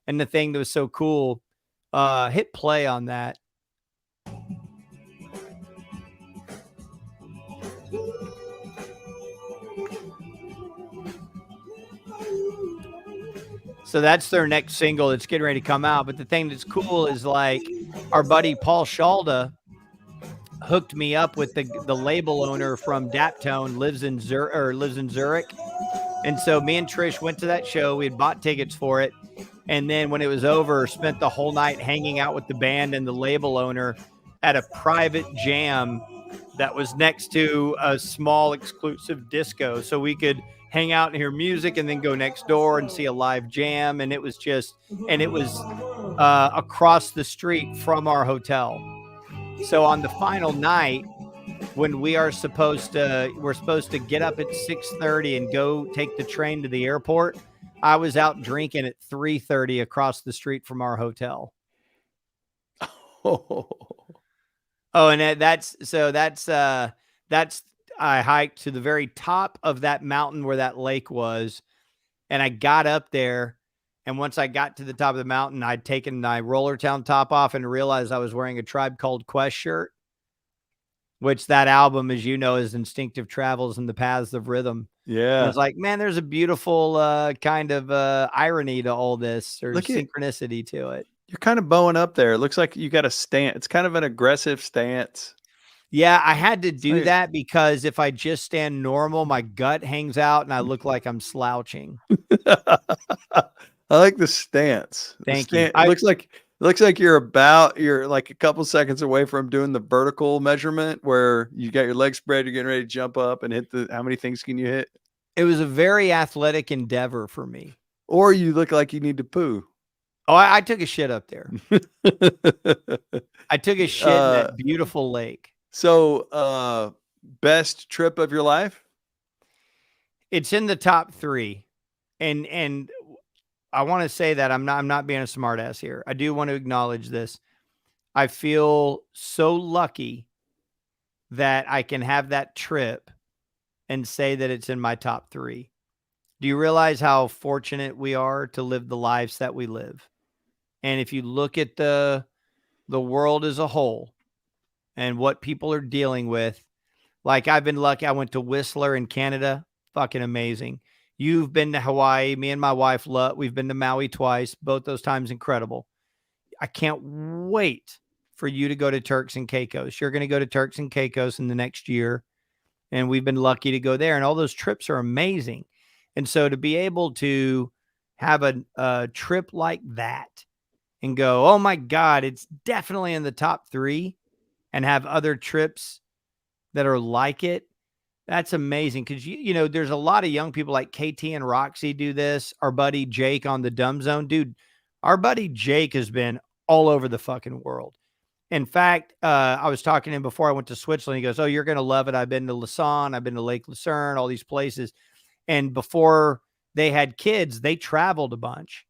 And the thing that was so cool, hit play on that. So that's their next single that's getting ready to come out. But the thing that's cool is like our buddy Paul Shalda hooked me up with the label owner from Daptone, lives in Zurich. And so me and Trish went to that show. We had bought tickets for it. And then when it was over, spent the whole night hanging out with the band and the label owner at a private jam that was next to a small exclusive disco. So we could hang out and hear music and then go next door and see a live jam. And it was across the street from our hotel. So on the final night, when we're supposed to get up at 6:30 and go take the train to the airport, I was out drinking at 3:30 across the street from our hotel. Oh, and that's I hiked to the very top of that mountain where that lake was, and I got up there. And once I got to the top of the mountain, I'd taken my Rollertown top off and realized I was wearing a Tribe Called Quest shirt, which that album, as you know, is Instinctive Travels in the Paths of Rhythm. Yeah. And I was like, man, there's a beautiful kind of irony to all this, or synchronicity to it. You're kind of bowing up there. It looks like you got a stance. It's kind of an aggressive stance. Yeah, I had to do that because if I just stand normal, my gut hangs out and I look like I'm slouching. I like the stance. Thank you. It looks like you're like a couple seconds away from doing the vertical measurement where you got your legs spread, you're getting ready to jump up and hit how many things can you hit? It was a very athletic endeavor for me. Or you look like you need to poo. Oh, I took a shit up there. I took a shit in that beautiful lake. So, best trip of your life? It's in the top 3. And I want to say that I'm not being a smartass here. I do want to acknowledge this. I feel so lucky that I can have that trip and say that it's in my top 3. Do you realize how fortunate we are to live the lives that we live? And if you look at the world as a whole and what people are dealing with, like I've been lucky. I went to Whistler in Canada. Fucking amazing. You've been to Hawaii. Me and my wife, we've been to Maui twice. Both those times incredible. I can't wait for you to go to Turks and Caicos. You're going to go to Turks and Caicos in the next year. And we've been lucky to go there. And all those trips are amazing. And so to be able to have a trip like that and go, oh my God, it's definitely in the top 3, and have other trips that are like it. That's amazing. Cause you know, there's a lot of young people like KT and Roxy do this. Our buddy Jake on the Dumb Zone, dude, our buddy Jake has been all over the fucking world. In fact, I was talking to him before I went to Switzerland. He goes, oh, you're going to love it. I've been to Lausanne. I've been to Lake Lucerne, all these places. And before they had kids, they traveled a bunch.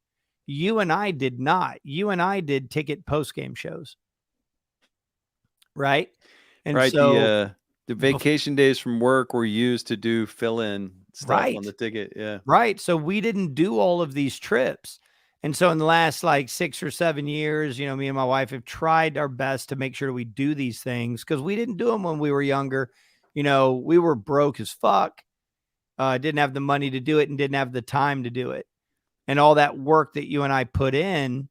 You and I did not. You and I did ticket post-game shows. Right? And right. So the vacation days from work were used to do fill-in stuff on the ticket. Yeah. Right. So we didn't do all of these trips. And so in the last like 6 or 7 years, you know, me and my wife have tried our best to make sure we do these things because we didn't do them when we were younger. You know, we were broke as fuck. Didn't have the money to do it and didn't have the time to do it. And all that work that you and I put in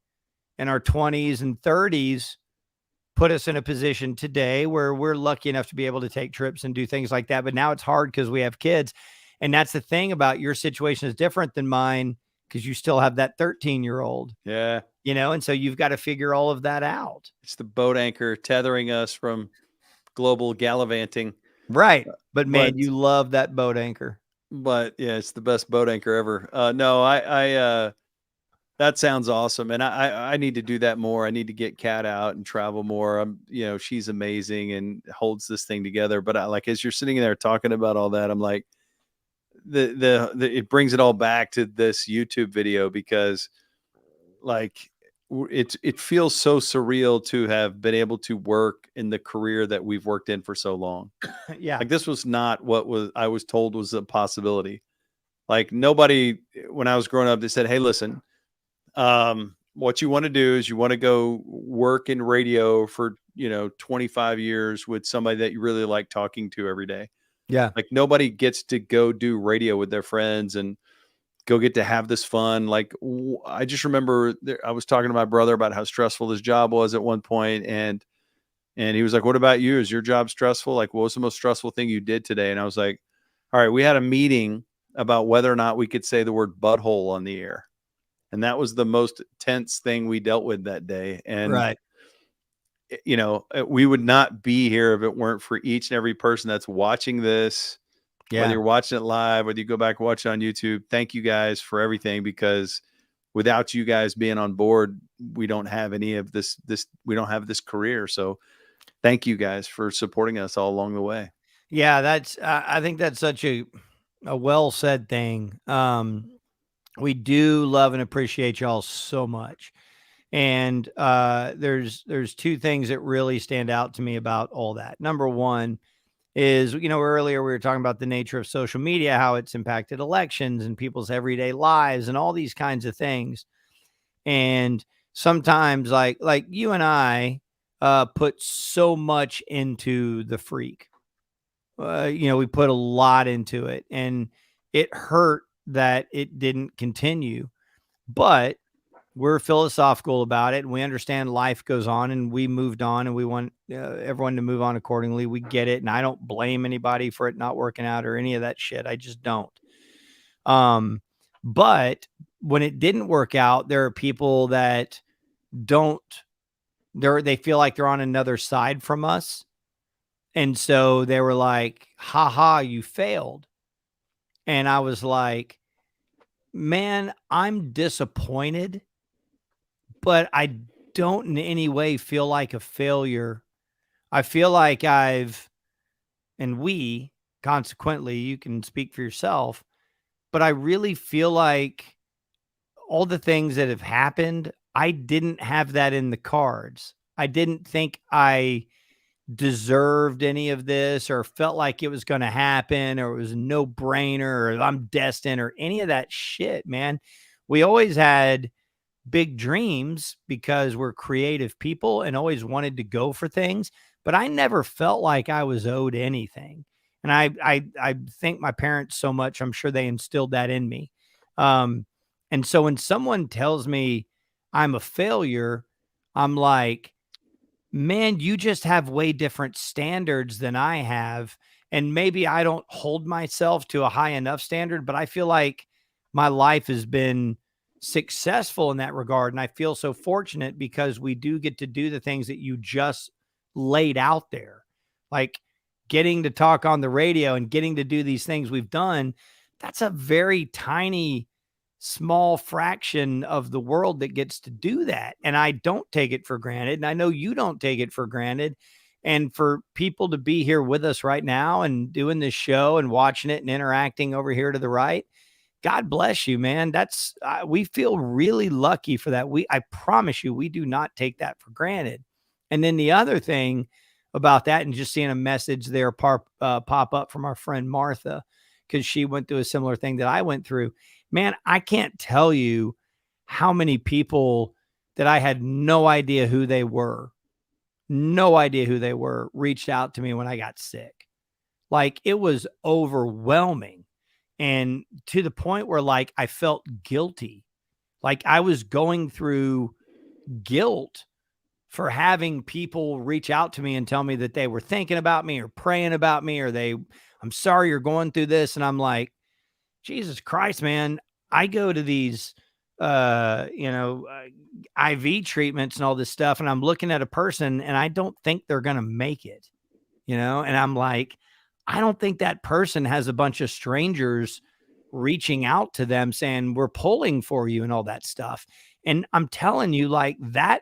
our 20s and 30s put us in a position today where we're lucky enough to be able to take trips and do things like that. But now it's hard because we have kids. And that's the thing about your situation is different than mine because you still have that 13-year-old. Yeah. You know, and so you've got to figure all of that out. It's the boat anchor tethering us from global gallivanting. Right. But man, you love that boat anchor. But yeah, it's the best boat anchor ever. No, that sounds awesome. And I need to do that more. I need to get Kat out and travel more. You know, she's amazing and holds this thing together. But as you're sitting there talking about all that, I'm like, it brings it all back to this YouTube video because like it feels so surreal to have been able to work in the career that we've worked in for so long. Yeah. Like, this was not what I was told was a possibility. Like, nobody, when I was growing up, they said, "Hey, listen, what you want to do is you want to go work in radio for 25 years with somebody that you really like talking to every day." Yeah. Like, nobody gets to go do radio with their friends and go get to have this fun. Like, I just remember I was talking to my brother about how stressful his job was at one point, and he was like, "What about you? Is your job stressful? Like, what was the most stressful thing you did today?" And I was like, "All right, we had a meeting about whether or not we could say the word butthole on the air." And that was the most tense thing we dealt with that day. And, Right. We would not be here if it weren't for each and every person that's watching this, whether Yeah. you're watching it live, whether you go back and watch it on YouTube. Thank you guys for everything, because without you guys being on board, we don't have any of this, we don't have this career. So thank you guys for supporting us all along the way. Yeah. That's, I think that's such a well said thing. We do love and appreciate y'all so much. And there's two things that really stand out to me about all that. Number one is, earlier we were talking about the nature of social media, how it's impacted elections and people's everyday lives and all these kinds of things. And sometimes like you and I put so much into the freak. We put a lot into it, and it hurt that it didn't continue. But we're philosophical about it, and we understand life goes on, and we moved on, and we want everyone to move on accordingly. We get it. And I don't blame anybody for it not working out or any of that shit. I just don't. But when it didn't work out, there are people that they feel like they're on another side from us. And so they were like, haha, you failed. And I was like, man, I'm disappointed, but I don't in any way feel like a failure. I feel like we, consequently, you can speak for yourself, but I really feel like all the things that have happened, I didn't have that in the cards. I didn't think I deserved any of this or felt like it was going to happen or it was a no-brainer or I'm destined or any of that shit, man. We always had big dreams because we're creative people and always wanted to go for things, but I never felt like I was owed anything. And I thank my parents so much. I'm sure they instilled that in me. And so when someone tells me I'm a failure, I'm like, man, you just have way different standards than I have. And maybe I don't hold myself to a high enough standard, but I feel like my life has been successful in that regard. And I feel so fortunate because we do get to do the things that you just laid out there, like getting to talk on the radio and getting to do these things we've done. That's a very tiny, small fraction of the world that gets to do that. And I don't take it for granted. And I know you don't take it for granted. And for people to be here with us right now and doing this show and watching it and interacting over here to the right, God bless you, man. That's, we feel really lucky for that. I promise you, we do not take that for granted. And then the other thing about that, and just seeing a message there pop up from our friend Martha, because she went through a similar thing that I went through. Man, I can't tell you how many people that I had no idea who they were, reached out to me when I got sick. Like, it was overwhelming. And to the point where like I felt guilty. Like I was going through guilt for having people reach out to me and tell me that they were thinking about me or praying about me, or I'm sorry you're going through this. And I'm like, Jesus Christ, man, I go to these, IV treatments and all this stuff. And I'm looking at a person and I don't think they're going to make it, and I'm like, I don't think that person has a bunch of strangers reaching out to them saying, we're pulling for you and all that stuff. And I'm telling you, like that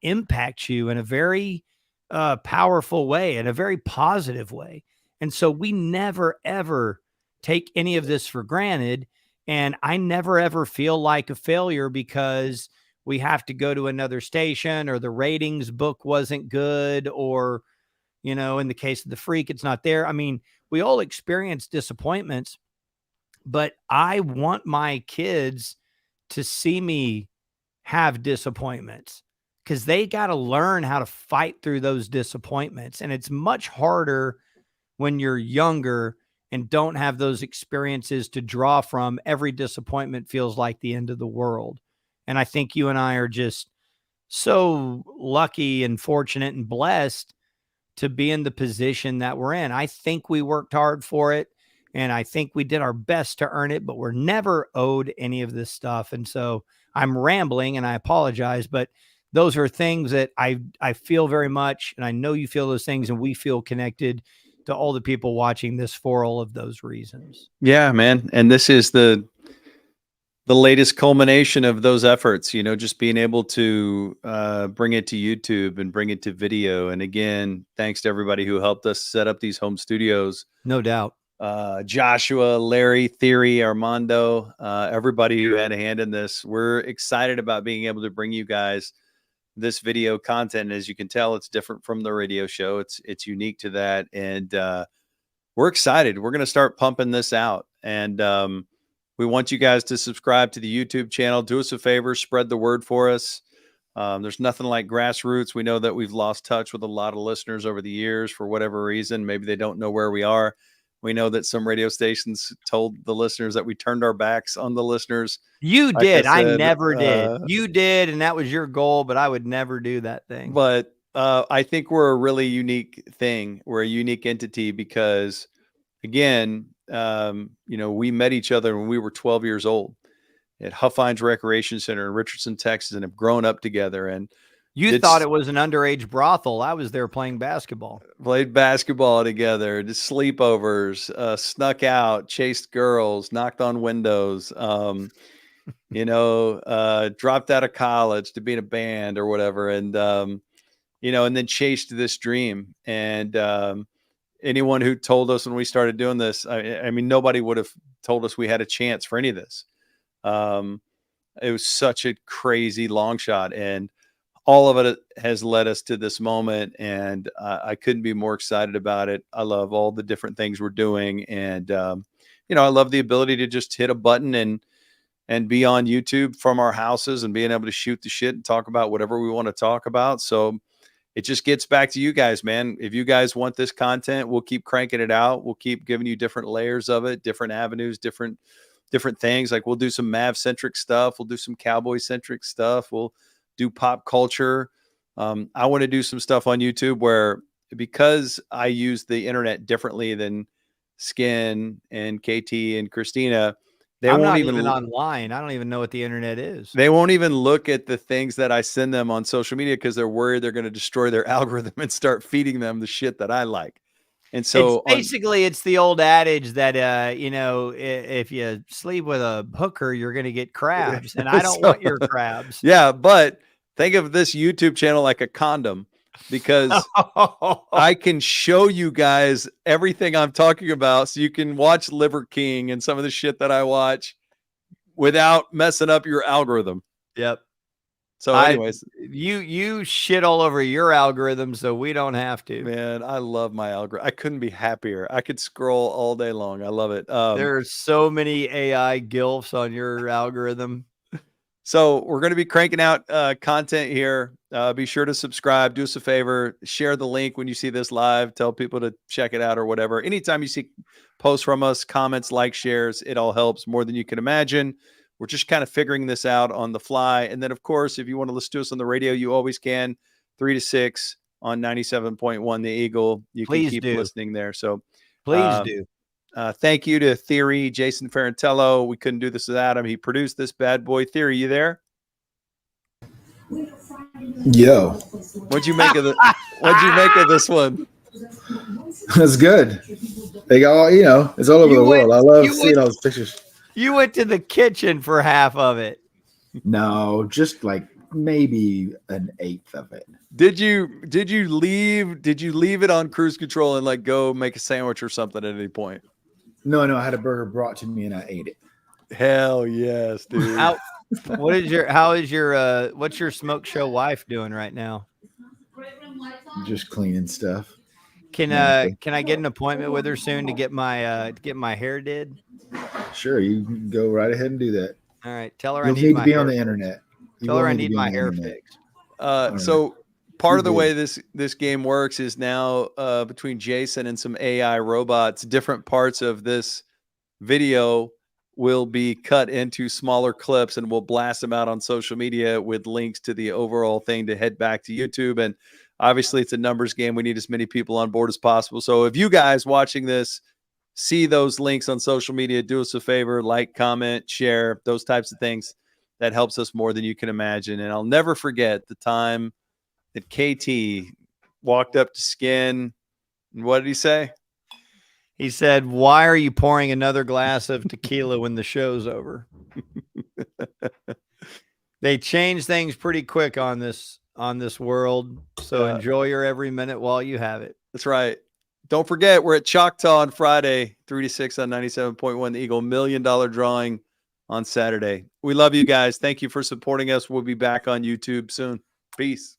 impacts you in a very powerful way, in a very positive way. And so we never, ever take any of this for granted. And I never, ever feel like a failure because we have to go to another station, or the ratings book wasn't good, or, you know, in the case of the Freak, it's not there. I mean, we all experience disappointments, but I want my kids to see me have disappointments, because they got to learn how to fight through those disappointments. And it's much harder when you're younger and don't have those experiences to draw from. Every disappointment feels like the end of the world. And I think you and I are just so lucky and fortunate and blessed to be in the position that we're in. I think we worked hard for it, and I think we did our best to earn it, but we're never owed any of this stuff. And so I'm rambling, and I apologize, but those are things that I feel very much, and I know you feel those things, and we feel connected to all the people watching this for all of those reasons. Yeah, man. And this is the latest culmination of those efforts, you know, just being able to bring it to YouTube and bring it to video. And again, thanks to everybody who helped us set up these home studios. No doubt. Joshua, Larry, Theory, Armando, everybody who had a hand in this. We're excited about being able to bring you guys this video content. As you can tell, it's different from the radio show. It's unique to that. And we're excited. We're going to start pumping this out. And we want you guys to subscribe to the YouTube channel. Do us a favor, spread the word for us. There's nothing like grassroots. We know that we've lost touch with a lot of listeners over the years for whatever reason. Maybe they don't know where we are. We know that some radio stations told the listeners that we turned our backs on the listeners. You Like did. I I said, never did. You did, and that was your goal, but I would never do that thing. But I think we're a really unique thing. We're a unique entity because, again, you know, we met each other when we were 12 years old at Huffines Recreation Center in Richardson, Texas, and have grown up together. And you thought it was an underage brothel. I was there playing basketball. Played basketball together, did sleepovers, snuck out, chased girls, knocked on windows, you know, dropped out of college to be in a band or whatever. And, you know, and then chased this dream. And anyone who told us when we started doing this, I mean, nobody would have told us we had a chance for any of this. It was such a crazy long shot, and all of it has led us to this moment. And I couldn't be more excited about it. I love all the different things we're doing. And, you know, I love the ability to just hit a button and be on YouTube from our houses and being able to shoot the shit and talk about whatever we want to talk about. So it just gets back to you guys, man. If you guys want this content, we'll keep cranking it out. We'll keep giving you different layers of it, different avenues, different things. Like we'll do some Mav centric stuff. We'll do some Cowboy centric stuff. We'll do pop culture. I want to do some stuff on YouTube where, because I use the internet differently than Skin and KT and Christina, I'm not even online. I don't even know what the internet is. They won't even look at the things that I send them on social media because they're worried they're going to destroy their algorithm and start feeding them the shit that I like. And so it's the old adage that, you know, if you sleep with a hooker, you're going to get crabs, and I don't want your crabs. Yeah. But think of this YouTube channel like a condom, because I can show you guys everything I'm talking about. So you can watch Liver King and some of the shit that I watch without messing up your algorithm. Yep. So anyways, you shit all over your algorithm, so we don't have to. Man, I love my algorithm. I couldn't be happier. I could scroll all day long. I love it. There are so many AI gilfs on your algorithm. So we're going to be cranking out content here. Be sure to subscribe. Do us a favor. Share the link when you see this live. Tell people to check it out or whatever. Anytime you see posts from us, comments, like, shares, it all helps more than you can imagine. We're just kind of figuring this out on the fly. And then, of course, if you want to listen to us on the radio, you always can. 3 to 6 on 97.1 The Eagle. You can keep listening there. So please do. Thank you to Theory, Jason Ferrantello. We couldn't do this without him. He produced this bad boy. Theory, you there? Yo. What'd you make of this one? That's good. They got, you know, it's all over the world. I love seeing those pictures. You went to the kitchen for half of it. No, just like maybe an eighth of it. Did you leave it on cruise control and like go make a sandwich or something at any point? No, I had a burger brought to me and I ate it. Hell yes, dude. What's your smoke show wife doing right now? Just cleaning stuff. Can I get an appointment with her soon to get my hair did? Sure, you can go right ahead and do that. All right, tell her I You'll need need my to be hair on the fixed. internet. Tell her I need my hair fixed. So part of the You're way this game works is now between Jason and some AI robots, different parts of this video will be cut into smaller clips and we'll blast them out on social media with links to the overall thing to head back to YouTube. And obviously it's a numbers game. We need as many people on board as possible. So if you guys watching this see those links on social media, do us a favor, like, comment, share, those types of things. That helps us more than you can imagine. And I'll never forget the time that KT walked up to Skin. And what did he say? He said, "Why are you pouring another glass of tequila when the show's over?" They change things pretty quick on this world. So enjoy your every minute while you have it. That's right. Don't forget, we're at Choctaw on Friday, 3 to 6 on 97.1 The Eagle, $1 million drawing on Saturday. We love you guys. Thank you for supporting us. We'll be back on YouTube soon. Peace.